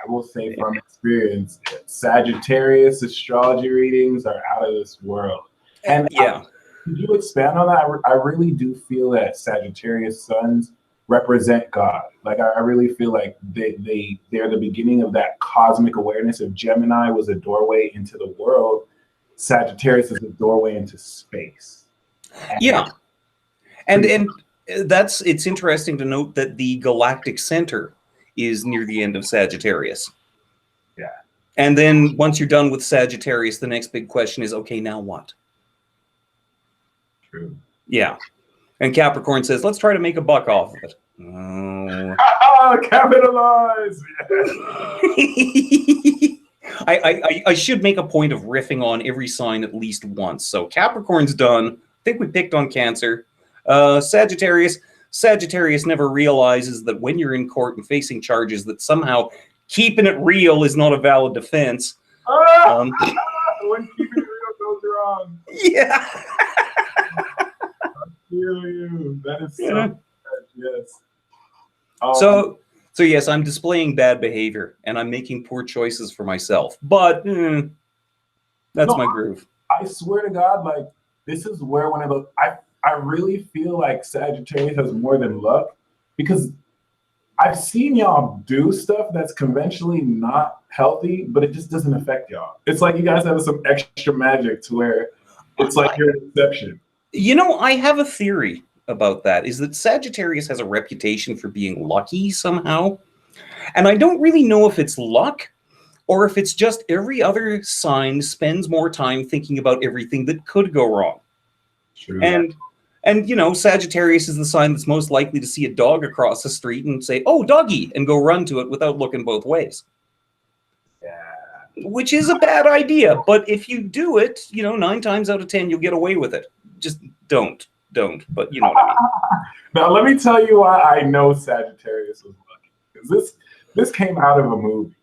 will say from experience, Sagittarius astrology readings are out of this world. And yeah. could you expand on that? I really do feel that Sagittarius suns represent God. Like I really feel like they're the beginning of that cosmic awareness. If Gemini was a doorway into the world, Sagittarius is a doorway into space. Yeah. And it's interesting to note that the galactic center is near the end of Sagittarius. Yeah. And then once you're done with Sagittarius, the next big question is, okay, now what? True. Yeah. And Capricorn says, let's try to make a buck off of it. Oh. Capitalize! I should make a point of riffing on every sign at least once. So Capricorn's done. I think we picked on Cancer. Sagittarius never realizes that when you're in court and facing charges that somehow keeping it real is not a valid defense. When keeping it real goes wrong. Yeah. I feel you. That is so bad. Yes. So yes, I'm displaying bad behavior and I'm making poor choices for myself. But that's my groove. I swear to God, like this is where one of those I really feel like Sagittarius has more than luck because I've seen y'all do stuff that's conventionally not healthy, but it just doesn't affect y'all. It's like you guys have some extra magic to where it's like you're an exception. You know, I have a theory about that, is that Sagittarius has a reputation for being lucky somehow. And I don't really know if it's luck or if it's just every other sign spends more time thinking about everything that could go wrong. True. And you know, Sagittarius is the sign that's most likely to see a dog across the street and say, "Oh, doggy," and go run to it without looking both ways. Yeah. Which is a bad idea, but if you do it, you know, 9 times out of 10 you'll get away with it. Just don't. But you know what I mean. Now let me tell you why I know Sagittarius was lucky. Because this came out of a movie.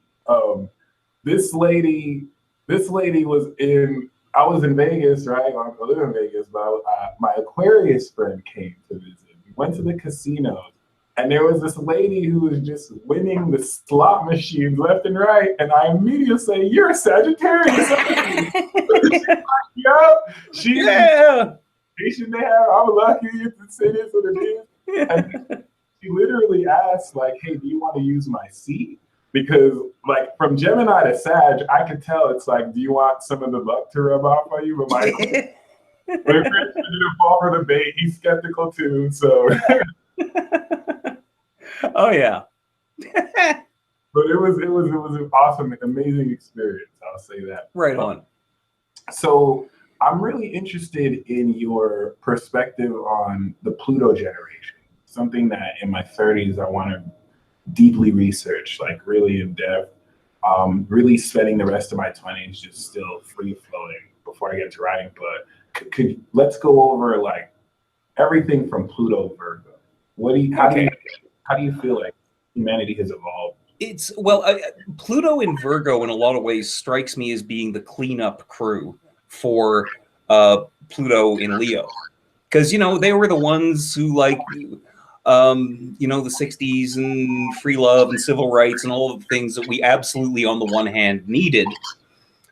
This lady was in. I was in Vegas, right? I live in Vegas, but my Aquarius friend came to visit. We went to the casinos, and there was this lady who was just winning the slot machines left and right. And I immediately say, "You're a Sagittarius." Yeah. Patient they have. I'm lucky to say this what it is. And she literally asked, like, "Hey, do you want to use my seat?" Because, like, from Gemini to Sag, I could tell it's like, do you want some of the luck to rub off on you? But my didn't fall for the bait. He's skeptical too. So. Oh yeah. But it was an awesome, amazing experience. I'll say that. Right on. So I'm really interested in your perspective on the Pluto generation. Something that in my 30s I want to deeply research, like really in depth. Really spending the rest of my 20s just still free flowing before I get to writing. But let's go over like everything from Pluto Virgo. How do you feel like humanity has evolved? Pluto in Virgo in a lot of ways strikes me as being the cleanup crew for Pluto in Leo, because you know they were the ones who like you know, the 60s and free love and civil rights and all of the things that we absolutely on the one hand needed,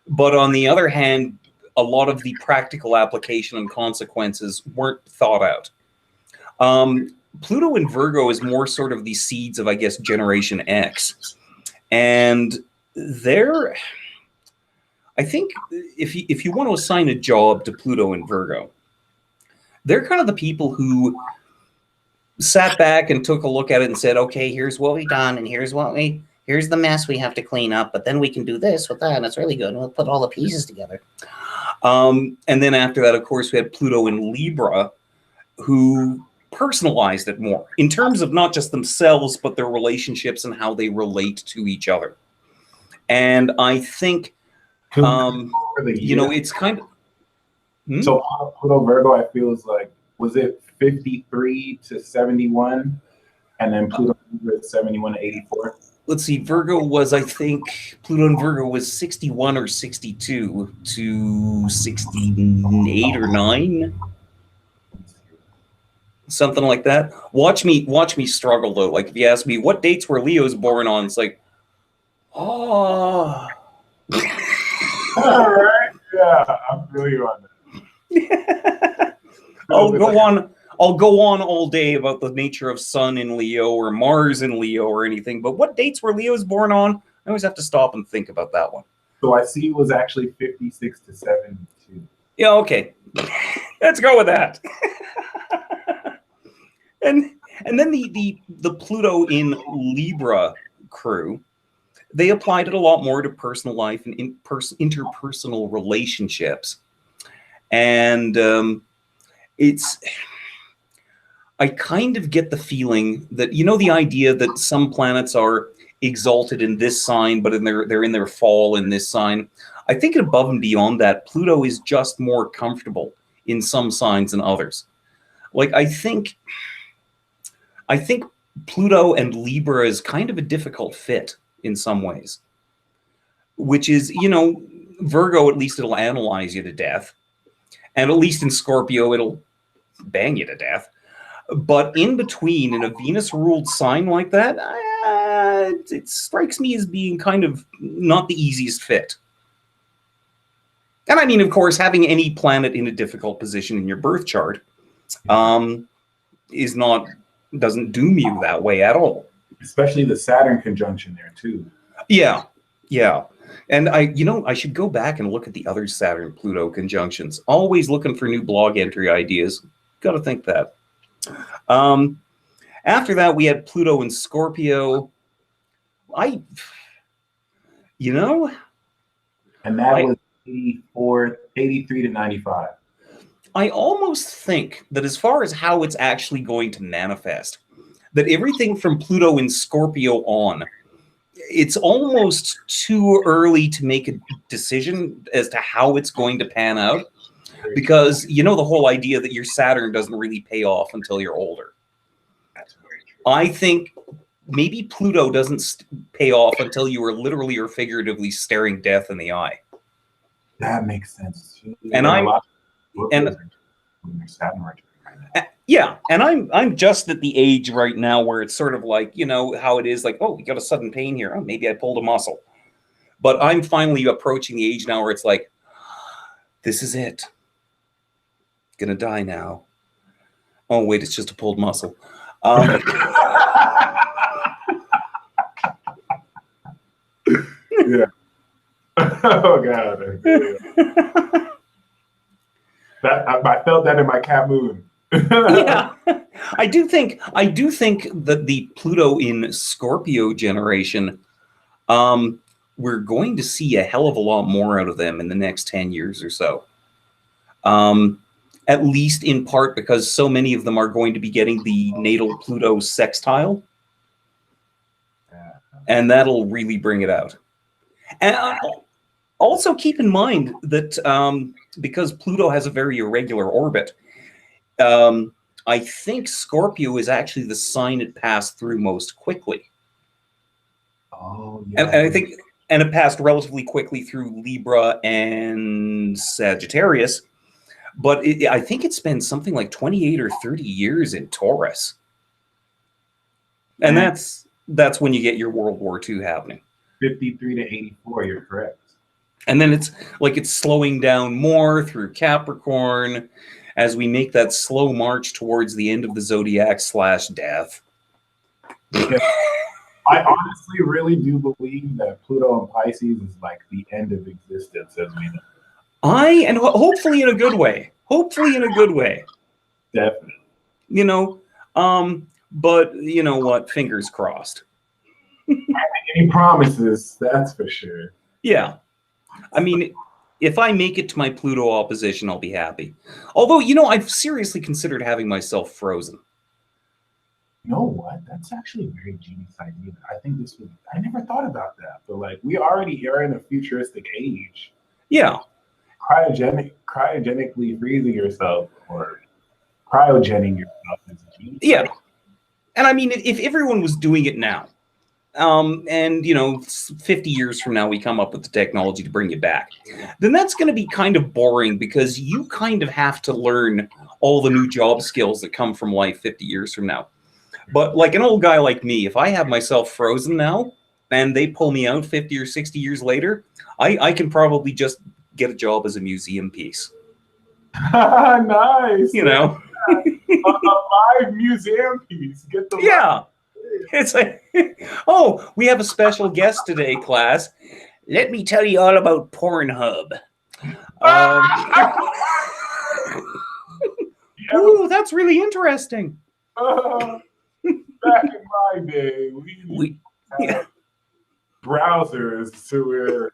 but on the other hand a lot of the practical application and consequences weren't thought out. Pluto in Virgo is more sort of the seeds of, I guess, Generation X, and they're, I think if you want to assign a job to Pluto in Virgo, they're kind of the people who sat back and took a look at it and said, okay, here's what we done, and here's the mess we have to clean up, but then we can do this with that, and it's really good, and we'll put all the pieces together. And then after that, of course, we had Pluto in Libra, who personalized it more in terms of not just themselves, but their relationships and how they relate to each other. And I think, you know, it's kind of... So Pluto Virgo, I feel is like, was it 53 to 71? And then Pluto was 71 to 84? Let's see, Virgo was, I think, Pluto in Virgo was 61 or 62 to 68 or 9. Something like that. Watch me struggle though. Like if you ask me what dates were Leo's born on, it's like Oh. All right. Yeah, I feel you on that. I'll go on. I'll go on all day about the nature of Sun in Leo or Mars in Leo or anything, but what dates were Leos born on? I always have to stop and think about that one. So I see it was actually 56 to 72. Yeah, okay. Let's go with that. and then the Pluto in Libra crew, they applied it a lot more to personal life and interpersonal relationships. And I kind of get the feeling that, you know, the idea that some planets are exalted in this sign, but they're in their fall in this sign. I think above and beyond that, Pluto is just more comfortable in some signs than others. Like, I think Pluto and Libra is kind of a difficult fit in some ways, which is, you know, Virgo, at least it'll analyze you to death. And at least in Scorpio, it'll bang you to death. But in between, in a Venus-ruled sign like that, it strikes me as being kind of not the easiest fit. And I mean, of course, having any planet in a difficult position in your birth chart doesn't doom you that way at all. Especially the Saturn conjunction there too. Yeah, yeah. And I should go back and look at the other Saturn-Pluto conjunctions. Always looking for new blog entry ideas. Got to think that. After that, we had Pluto in Scorpio. And that was 83 to 95. I almost think that as far as how it's actually going to manifest, that everything from Pluto in Scorpio on, it's almost too early to make a decision as to how it's going to pan out. Because, you know, the whole idea that your Saturn doesn't really pay off until you're older. I think maybe Pluto doesn't pay off until you are literally or figuratively staring death in the eye. That makes sense too. And I'm just at the age right now where it's sort of like, you know, how it is like, oh, you got a sudden pain here. Oh, maybe I pulled a muscle. But I'm finally approaching the age now where it's like, this is it. Gonna die now. Oh, wait, it's just a pulled muscle. Yeah. Oh God. I felt that in my cat moon. Yeah. I do think that the Pluto in Scorpio generation, we're going to see a hell of a lot more out of them in the next 10 years or so. At least in part because so many of them are going to be getting the natal Pluto sextile. And that'll really bring it out. And also keep in mind that because Pluto has a very irregular orbit, I think Scorpio is actually the sign it passed through most quickly. Oh, yeah. And I think, and it passed relatively quickly through Libra and Sagittarius, but I think it spends something like 28 or 30 years in Taurus. And that's when you get your World War II happening. 53 to 84, you're correct. And then it's like it's slowing down more through Capricorn as we make that slow march towards the end of the Zodiac / death. Yeah. I honestly really do believe that Pluto and Pisces is like the end of existence as we know. And hopefully in a good way. Hopefully in a good way. Definitely. You know, but you know what? Fingers crossed. I make any promises, that's for sure. Yeah. I mean, if I make it to my Pluto opposition, I'll be happy. Although, you know, I've seriously considered having myself frozen. You know what? That's actually a very genius idea. I never thought about that. But like, we already are in a futuristic age. Yeah. Cryogenically freezing yourself or cryogening yourself is genius. Yeah. And I mean, if everyone was doing it now, and you know, 50 years from now we come up with the technology to bring you back, then that's going to be kind of boring because you kind of have to learn all the new job skills that come from life 50 years from now. But like an old guy like me, if I have myself frozen now, and they pull me out 50 or 60 years later, I can probably just get a job as a museum piece. Nice. You know? A live museum piece. Get the Yeah. It's like, oh, we have a special guest today, class. Let me tell you all about Pornhub. Ooh, that's really interesting. Back in my day, we had browsers to where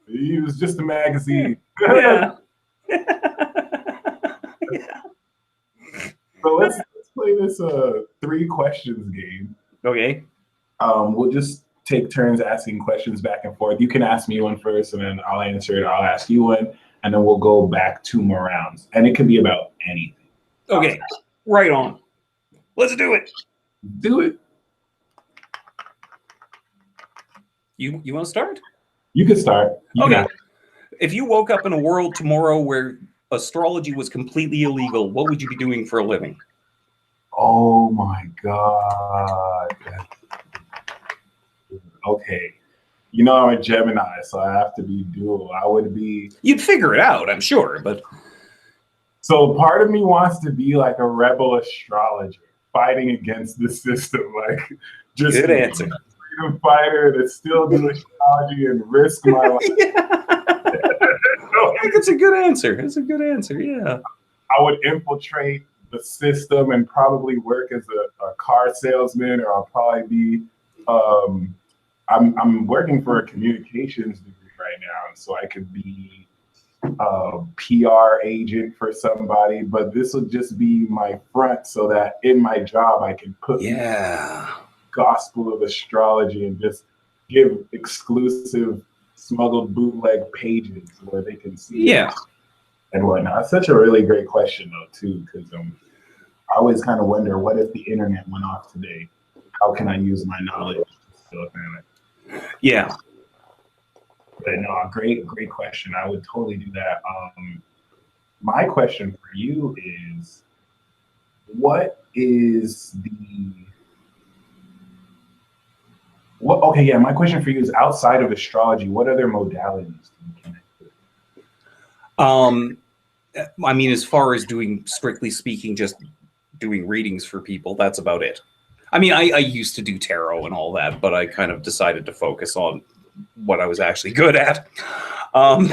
it was just a magazine. Yeah. So let's play this 3 questions game. Okay. We'll just take turns asking questions back and forth. You can ask me one first, and then I'll answer it. I'll ask you one, and then we'll go back 2 more rounds. And it can be about anything. Okay. Right on. Let's do it. Do it. You want to start? You can start. Okay. If you woke up in a world tomorrow where astrology was completely illegal, what would you be doing for a living? Oh my God. Okay. You know, I'm a Gemini, so I have to be dual. I would be. You'd figure it out, I'm sure, but. So part of me wants to be like a rebel astrologer, fighting against the system, like just good answer. A freedom fighter to still do astrology and risk my life. I think it's a good answer. It's a good answer, yeah. I would infiltrate the system and probably work as a car salesman, or I'll probably be. I'm working for a communications degree right now, and so I could be a PR agent for somebody. But this will just be my front, so that in my job I can put the gospel of astrology and just give exclusive smuggled bootleg pages where they can see it and whatnot. It's such a really great question though too, because I always kind of wonder, what if the internet went off today? How can I use my knowledge to still kind of But no, great question. I would totally do that. My question for you is, what is my question for you is, outside of astrology, what other modalities do you connect with? I mean, as far as doing, strictly speaking, just doing readings for people, that's about it. I mean, I used to do tarot and all that, but I kind of decided to focus on what I was actually good at. I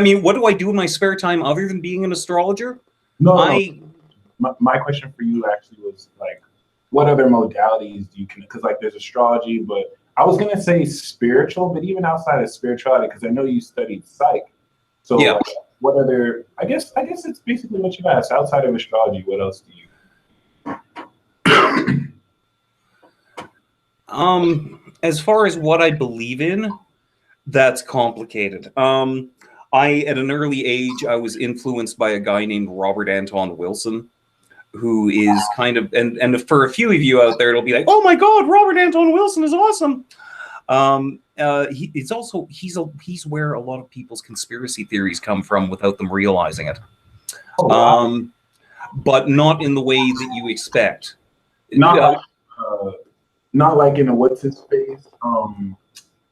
mean, what do I do in my spare time other than being an astrologer? No. My question for you actually was like, what other modalities do you connect? Because like there's astrology, but I was gonna say spiritual, but even outside of spirituality, because I know you studied psych. So like, what other? I guess it's basically what you asked. Outside of astrology, what else do you? As far as what I believe in, that's complicated. At an early age, I was influenced by a guy named Robert Anton Wilson, who is kind of, and for a few of you out there, it'll be like, oh my God, Robert Anton Wilson is awesome. He's where a lot of people's conspiracy theories come from without them realizing it. Oh, wow. But not in the way that you expect. Not like in a what's his face,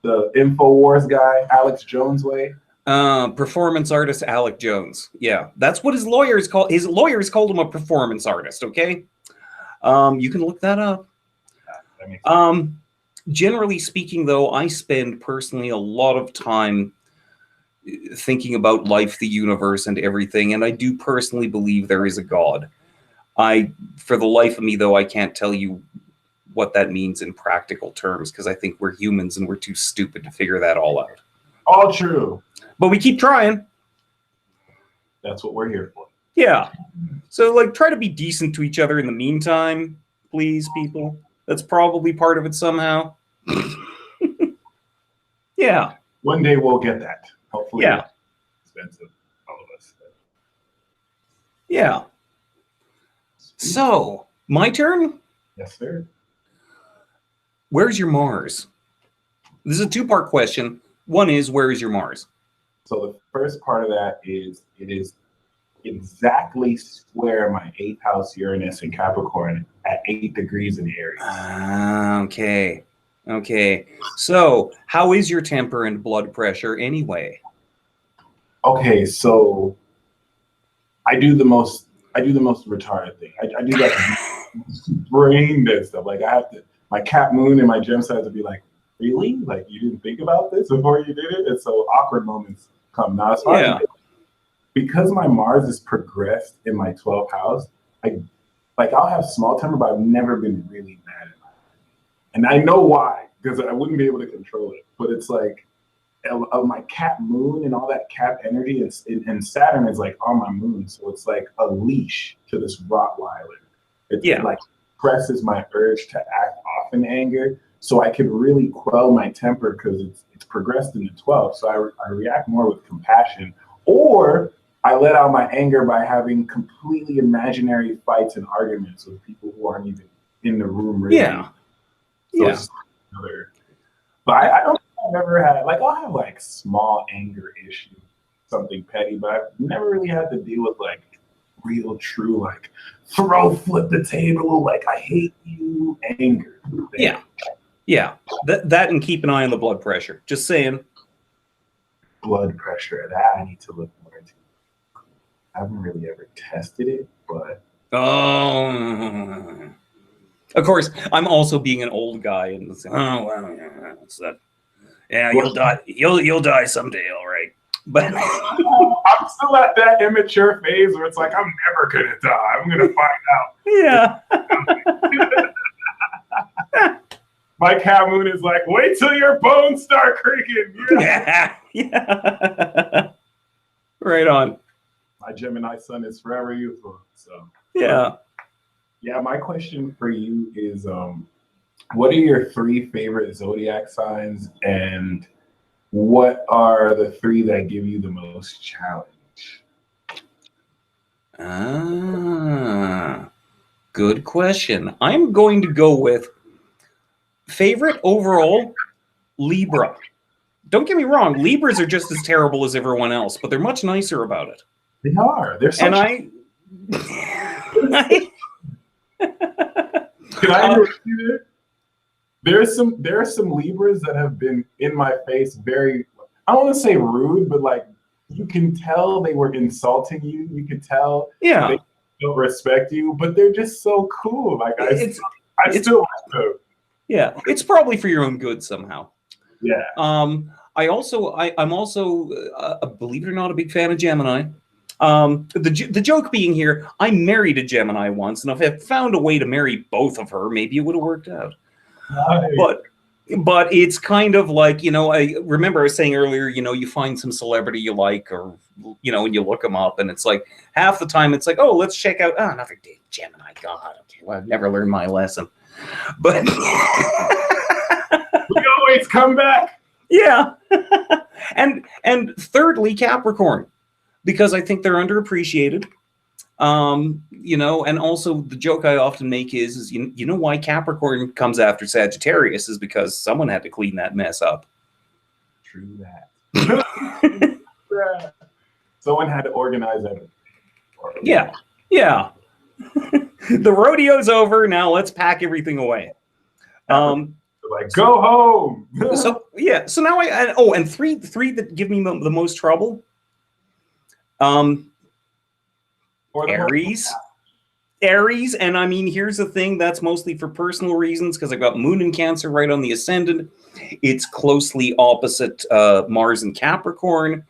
the InfoWars guy, Alex Jones way. Performance artist Alex Jones. Yeah, that's what his lawyers call. His lawyers called him a performance artist. Okay, you can look that up. Generally speaking, though, I spend personally a lot of time thinking about life, the universe, and everything, and I do personally believe there is a God. For the life of me, though, I can't tell you what that means in practical terms, because I think we're humans and we're too stupid to figure that all out. All true. But we keep trying. That's what we're here for. Yeah. So, like, try to be decent to each other in the meantime, please, people. That's probably part of it somehow. Yeah. One day we'll get that. Hopefully. Yeah. Expensive, all of us. Yeah. So, my turn? Yes, sir. Where's your Mars? This is a 2-part question. One is, where is your Mars? So the first part of that is, it is exactly square my 8th house Uranus in Capricorn at 8 degrees in Aries. Okay. Okay. So, how is your temper and blood pressure anyway? Okay, so I do the most retarded thing. I do that brain dead stuff. Like I have to, my Cap Moon and my gem sides would be like, really? Like you didn't think about this before you did it? And so awkward moments come. Now as far Yeah. as because my Mars is progressed in my 12th house, I'll have small temper, but I've never been really mad at it. And I know why, because I wouldn't be able to control it. But it's like of my Cap Moon and all that Cap energy, and Saturn is like on my moon, so it's like a leash to this Rottweiler. It like presses my urge to act off in anger, so I can really quell my temper because it's progressed in the 12th. So I react more with compassion, or I let out my anger by having completely imaginary fights and arguments with people who aren't even in the room. Really. Yeah. So Yeah. it's another. But I don't think I've ever had, like, I'll have like small anger issues, something petty, but I've never really had to deal with like real, true, like flip the table, like I hate you, anger. Yeah. Yeah. That and keep an eye on the blood pressure. Just saying. Blood pressure, that I need to look more into. I haven't really ever tested it, but. Oh. Of course, I'm also being an old guy and saying, oh well, yeah, it's that. Yeah, you'll die. You'll die someday, all right. But I'm still at that immature phase where it's like I'm never gonna die. I'm gonna find out. Yeah. My Cap Moon is like, wait till your bones start creaking. Yeah. Yeah. Right on. My Gemini Sun is forever youthful. So yeah. Yeah, my question for you is what are your 3 favorite zodiac signs, and what are the 3 that give you the most challenge? Good question. I'm going to go with favorite overall, Libra. Don't get me wrong, Libras are just as terrible as everyone else, but they're much nicer about it. They are. They're so. And Can I interrupt you there? There are some Libras that have been in my face very, I don't want to say rude, but like you can tell they were insulting you. You could tell they don't respect you, but they're just so cool. Like I still like them. Yeah, it's probably for your own good somehow. Yeah. I'm also believe it or not, a big fan of Gemini. The joke being here, I married a Gemini once, and if I had found a way to marry both of her, maybe it would have worked out. Nice. But it's kind of like, I remember I was saying earlier, you find some celebrity you like, or, and you look them up, and it's like half the time it's like, oh, let's check out another day, Gemini. God, okay, well, I've never learned my lesson. But we always come back. Yeah. and thirdly, Capricorn, because I think they're underappreciated. And also the joke I often make is you know why Capricorn comes after Sagittarius is because someone had to clean that mess up. True that. Someone had to organize everything. Yeah. Yeah. The rodeo's over. Now let's pack everything away. Like, go home. So now and three that give me the most trouble. Aries, and I mean, here's the thing, that's mostly for personal reasons because I've got Moon in Cancer right on the ascendant. It's closely opposite Mars in Capricorn,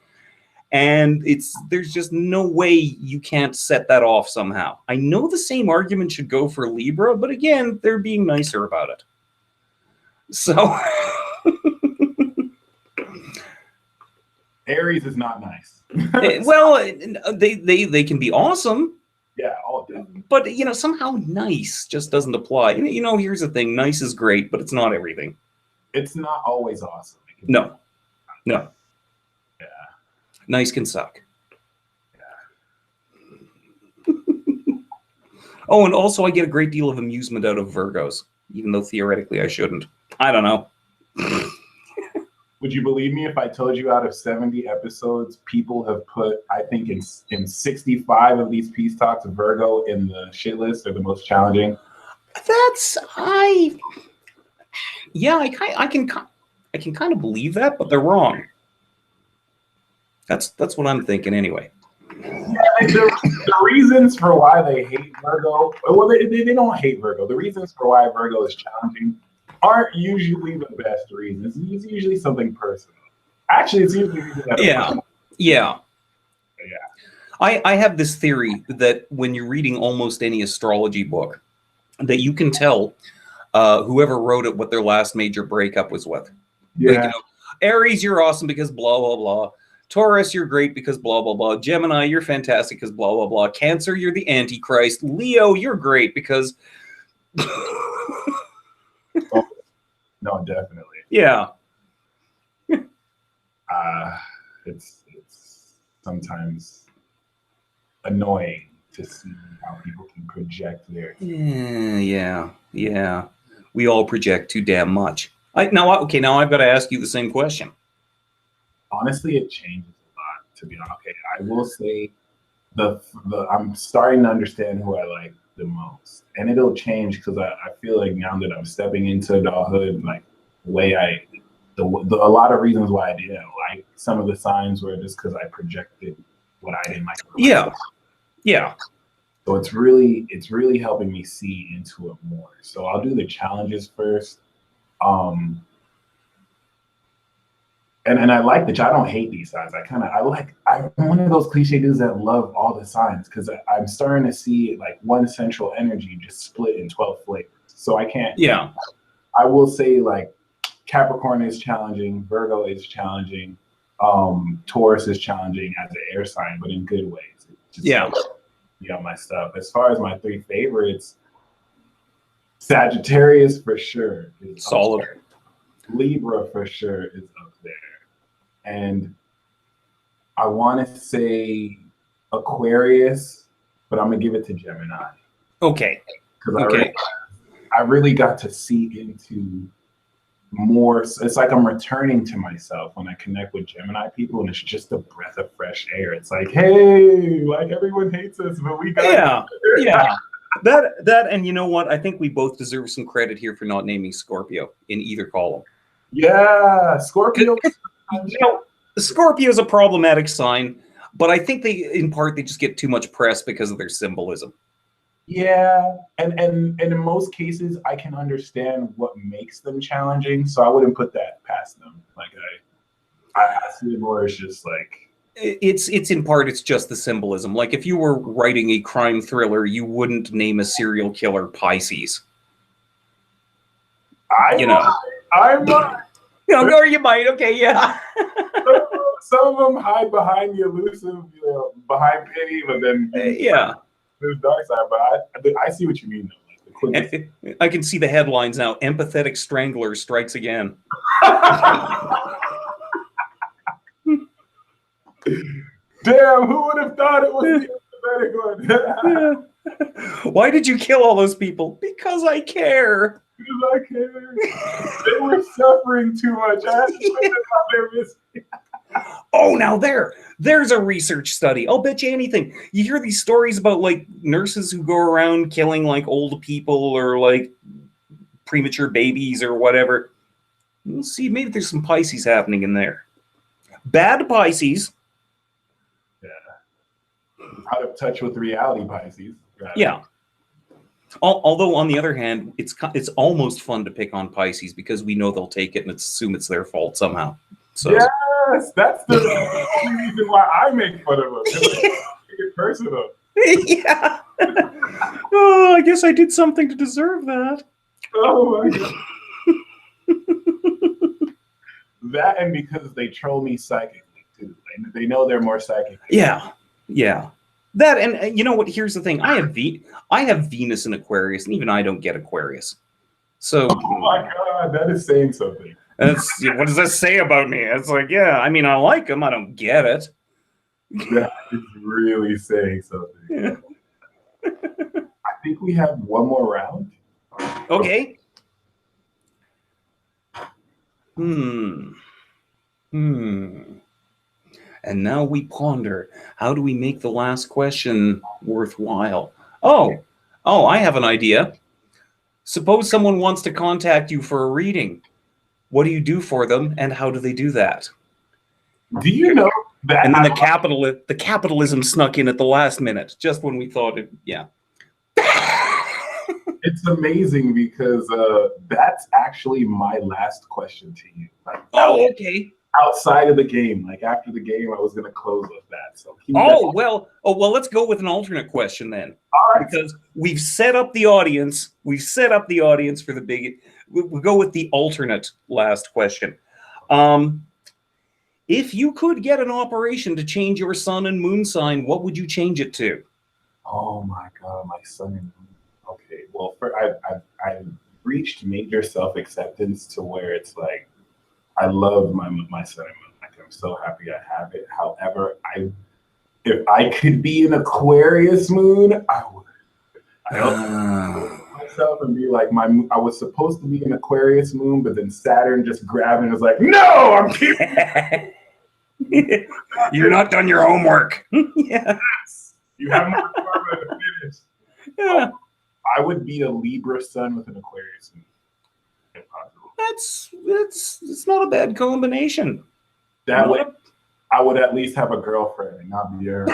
and there's just no way you can't set that off somehow. I know the same argument should go for Libra, but again, they're being nicer about it. So Aries is not nice. Well, they can be awesome. Yeah, all of them. But somehow nice just doesn't apply. Here's the thing: nice is great, but it's not everything. It's not always awesome. No. Yeah. Nice can suck. Yeah. Oh, and also I get a great deal of amusement out of Virgos, even though theoretically I shouldn't. I don't know. Would you believe me if I told you out of 70 episodes, people have put, I think in 65 of these peace talks, Virgo in the shit list or the most challenging? Yeah, I can kind of believe that, but they're wrong. That's what I'm thinking anyway. Yeah, the reasons for why they hate Virgo, well, they don't hate Virgo. The reasons for why Virgo is challenging aren't usually the best reasons. It's usually something personal. Actually, it's usually Yeah. I have this theory that when you're reading almost any astrology book, that you can tell whoever wrote it what their last major breakup was with. Yeah. Like, Aries, you're awesome because blah, blah, blah. Taurus, you're great because blah, blah, blah. Gemini, you're fantastic because blah, blah, blah. Cancer, you're the Antichrist. Leo, you're great because... Oh, no, definitely. Yeah. It's sometimes annoying to see how people can project their... Yeah. We all project too damn much. Now I've got to ask you the same question. Honestly, it changes a lot, to be honest. Okay, I will say I'm starting to understand who I like the most, and it'll change because I feel like now that I'm stepping into adulthood, like the way a lot of reasons why I didn't like some of the signs were just because I projected what I didn't like. Yeah. So it's really helping me see into it more. So I'll do the challenges first. And I like I don't hate these signs. I'm one of those cliche dudes that love all the signs because I'm starting to see like one central energy just split in 12 flavors. So I can't. Yeah. I will say like Capricorn is challenging, Virgo is challenging, Taurus is challenging as an air sign, but in good ways. My stuff. As far as my three favorites, Sagittarius for sure is solid. Libra for sure is up there. And I want to say Aquarius, but I'm gonna give it to Gemini. Okay. Because I really got to see into more. It's like I'm returning to myself when I connect with Gemini people, and it's just a breath of fresh air. It's like, hey, like everyone hates us, but we got yeah. That, and you know what? I think we both deserve some credit here for not naming Scorpio in either column. Yeah, Scorpio. Scorpio is a problematic sign, but I think in part they just get too much press because of their symbolism. Yeah, and in most cases, I can understand what makes them challenging, so I wouldn't put that past them. Like I see it more as just like it's in part it's just the symbolism. Like if you were writing a crime thriller, you wouldn't name a serial killer Pisces. I might. Or you might. Okay, yeah. Some of them hide behind the elusive, behind pity, but then there's dark side. But I see what you mean, though. Like I can see the headlines now. Empathetic strangler strikes again. Damn, who would have thought it was the empathetic one? Why did you kill all those people? Because I care. Because I care. They were suffering too much. I had to put them on their misery. Oh, now there's a research study. I'll bet you anything. You hear these stories about like nurses who go around killing like old people or like premature babies or whatever. We'll see, maybe there's some Pisces happening in there. Bad Pisces. Yeah. Out of touch with reality Pisces. Right? Yeah. Although on the other hand, it's almost fun to pick on Pisces because we know they'll take it and assume it's their fault somehow. So yes, that's the reason why I make fun of them. Make it personal. Yeah. Oh, I guess I did something to deserve that. Oh my god. That and because they troll me psychically too. They know they're more psychic. Yeah. That and you know what? Here's the thing. I have Venus in Aquarius, and even I don't get Aquarius. So. Oh my god, that is saying something. What does that say about me? It's like, yeah, I mean, I like them. I don't get it. That is really saying something. Yeah. I think we have one more round. Okay. And now we ponder, how do we make the last question worthwhile? Oh, I have an idea. Suppose someone wants to contact you for a reading. What do you do for them, and how do they do that? Do you know that? And then the capitalism snuck in at the last minute, just when we thought it. Yeah. It's amazing because that's actually my last question to you. Like, oh, okay. Outside of the game, like after the game, I was going to close with that. So well, let's go with an alternate question then. All right. Because we've set up the audience. We've set up the audience for the big. We'll go with the alternate last question. If you could get an operation to change your sun and moon sign, what would you change it to? Oh my God, my sun and moon. Okay, well, I've reached major self-acceptance to where it's like, I love my sun and moon. Like, I'm so happy I have it. However, if I could be an Aquarius moon, I would. I also myself and be like, I was supposed to be an Aquarius moon, but then Saturn just grabbed and was like, no, I'm keeping. You're not done your homework. Yes, you have more karma to finish. Yeah. I would be a Libra sun with an Aquarius moon, if possible. It's not a bad combination. That way, I would at least have a girlfriend and not be her.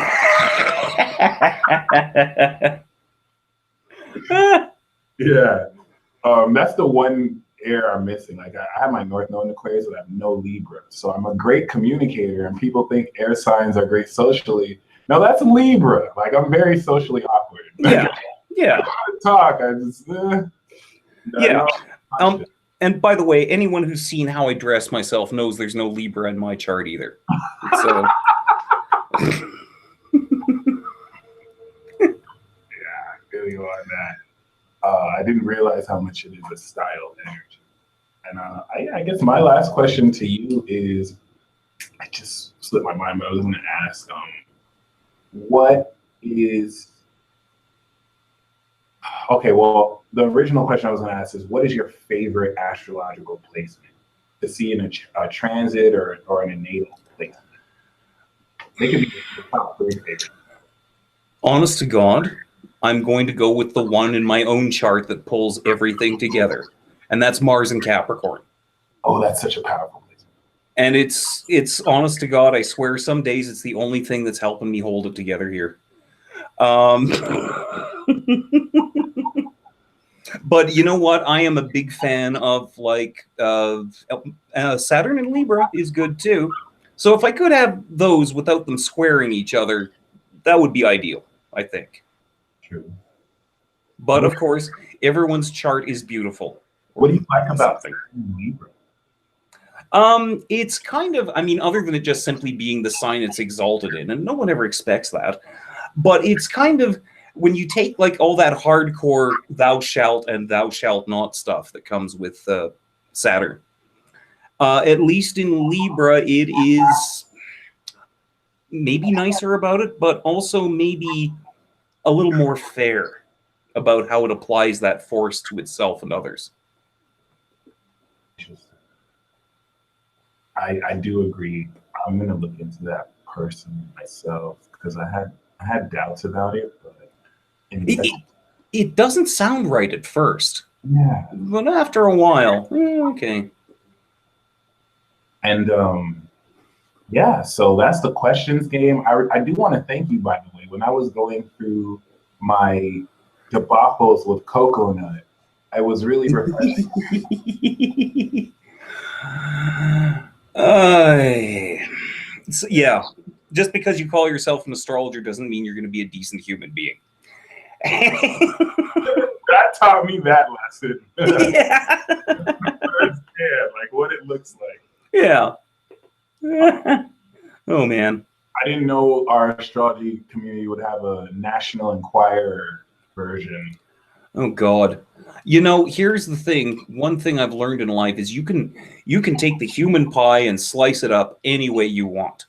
Yeah, that's the one air I'm missing. Like I have my North Node in Aquarius, but I have no Libra. So I'm a great communicator, and people think air signs are great socially. No, that's Libra. Like I'm very socially awkward. Yeah. Talk. I just yeah. And by the way, anyone who's seen how I dress myself knows there's no Libra in my chart either. So. Yeah, I feel you on that. I didn't realize how much it is a style energy. And I guess my last question to you is, I just slipped my mind, but I was going to ask, what is, okay, well, the original question I was going to ask is, what is your favorite astrological placement to see in a transit or in a natal placement? They could be the top 3 favorites. Honest to God, I'm going to go with the one in my own chart that pulls everything together, and that's Mars in Capricorn. Oh, that's such a powerful placement. And it's honest to God, I swear some days it's the only thing that's helping me hold it together here. But you know what? I am a big fan of Saturn and Libra is good too. So if I could have those without them squaring each other, that would be ideal, I think. True. But of course, everyone's chart is beautiful. What do you like about Libra? It's kind of, I mean, other than it just simply being the sign it's exalted in, and no one ever expects that, but it's kind of, when you take like all that hardcore thou shalt and thou shalt not stuff that comes with Saturn, at least in Libra, it is maybe nicer about it, but also maybe a little more fair about how it applies that force to itself and others. I do agree. I'm gonna look into that person myself because I had doubts about it, but it doesn't sound right at first. Yeah, but after a while, okay. And yeah, so that's the questions game. I do want to thank you, by the way. When I was going through my debacles with Coconut, I was really refreshing. So, yeah, just because you call yourself an astrologer doesn't mean you're going to be a decent human being. That taught me that lesson. Yeah. Like what it looks like. Yeah. Oh man. I didn't know our astrology community would have a National Enquirer version. Oh God. You know, here's the thing. One thing I've learned in life is you can take the human pie and slice it up any way you want.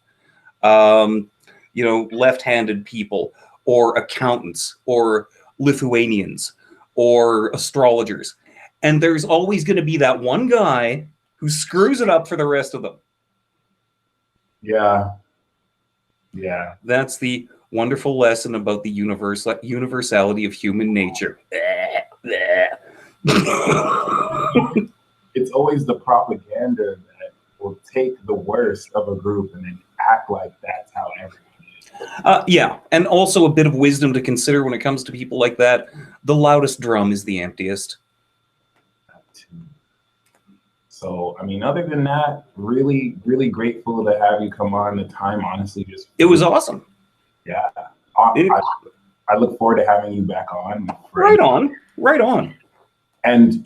You know, left-handed people or accountants or Lithuanians or astrologers. And there's always going to be that one guy who screws it up for the rest of them. Yeah. Yeah. That's the wonderful lesson about the universality of human nature. It's always the propaganda that will take the worst of a group and then act like that's how everyone is. Yeah, and also a bit of wisdom to consider when it comes to people like that. The loudest drum is the emptiest. So, I mean, other than that, really, really grateful to have you come on. The time, honestly, just it was awesome. Yeah, I look forward to having you back on. Right on, right on. And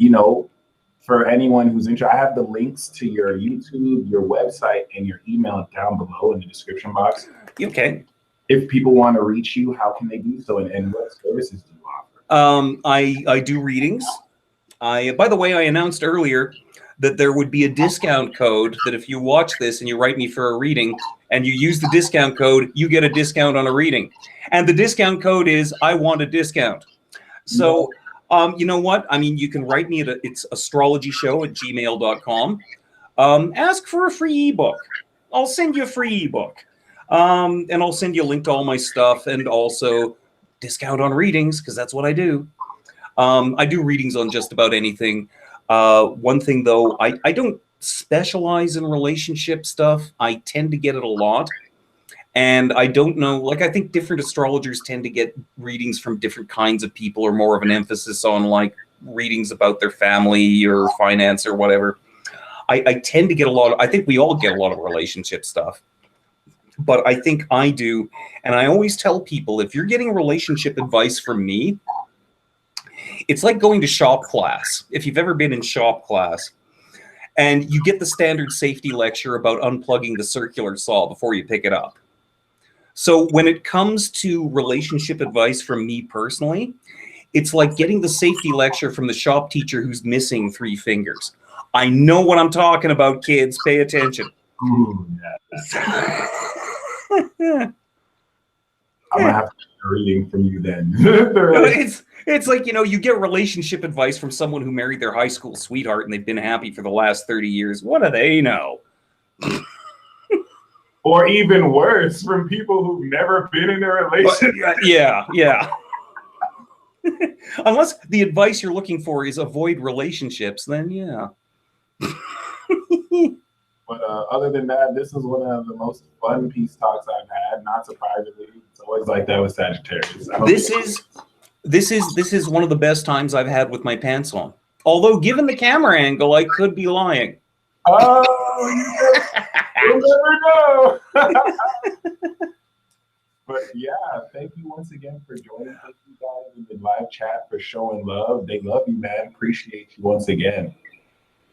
for anyone who's interested, I have the links to your YouTube, your website, and your email down below in the description box. Okay. If people want to reach you, how can they do so, and what services do you offer? I do readings. By the way, I announced earlier that there would be a discount code that if you watch this and you write me for a reading and you use the discount code, you get a discount on a reading. And the discount code is I want a discount. So, you know what? I mean, you can write me it's astrologyshow@gmail.com. Ask for a free ebook. I'll send you a free ebook. And I'll send you a link to all my stuff and also discount on readings because that's what I do. I do readings on just about anything. One thing, though, I don't specialize in relationship stuff. I tend to get it a lot. And I don't know, like, I think different astrologers tend to get readings from different kinds of people or more of an emphasis on, like, readings about their family or finance or whatever. I tend to get a lot of, I think we all get a lot of relationship stuff. But I think I do. And I always tell people, if you're getting relationship advice from me, it's like going to shop class. If you've ever been in shop class and you get the standard safety lecture about unplugging the circular saw before you pick it up. So when it comes to relationship advice from me personally, it's like getting the safety lecture from the shop teacher who's missing 3 fingers. I know what I'm talking about, kids. Pay attention. Ooh, yeah. I'm gonna have to get a reading from you then. It's like, you get relationship advice from someone who married their high school sweetheart and they've been happy for the last 30 years. What do they know? Or even worse, from people who've never been in a relationship. Yeah. Unless the advice you're looking for is avoid relationships, then yeah. But other than that, this is one of the most fun peace talks I've had. Not surprisingly, it's always like that with Sagittarius. This is one of the best times I've had with my pants on. Although, given the camera angle, I could be lying. Oh, you'll never know. But yeah, thank you once again for joining. Thank you guys in the live chat for showing love. They love you, man. Appreciate you once again.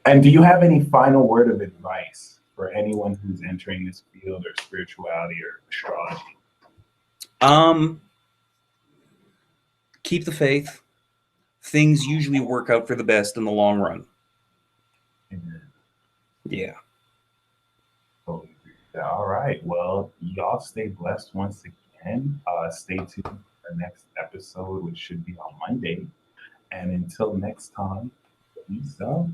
And do you have any final word of advice for anyone who's entering this field or spirituality or astrology? Keep the faith. Things usually work out for the best in the long run. Amen. Yeah. All right. Well, y'all stay blessed once again. Stay tuned for the next episode, which should be on Monday. And until next time, peace out.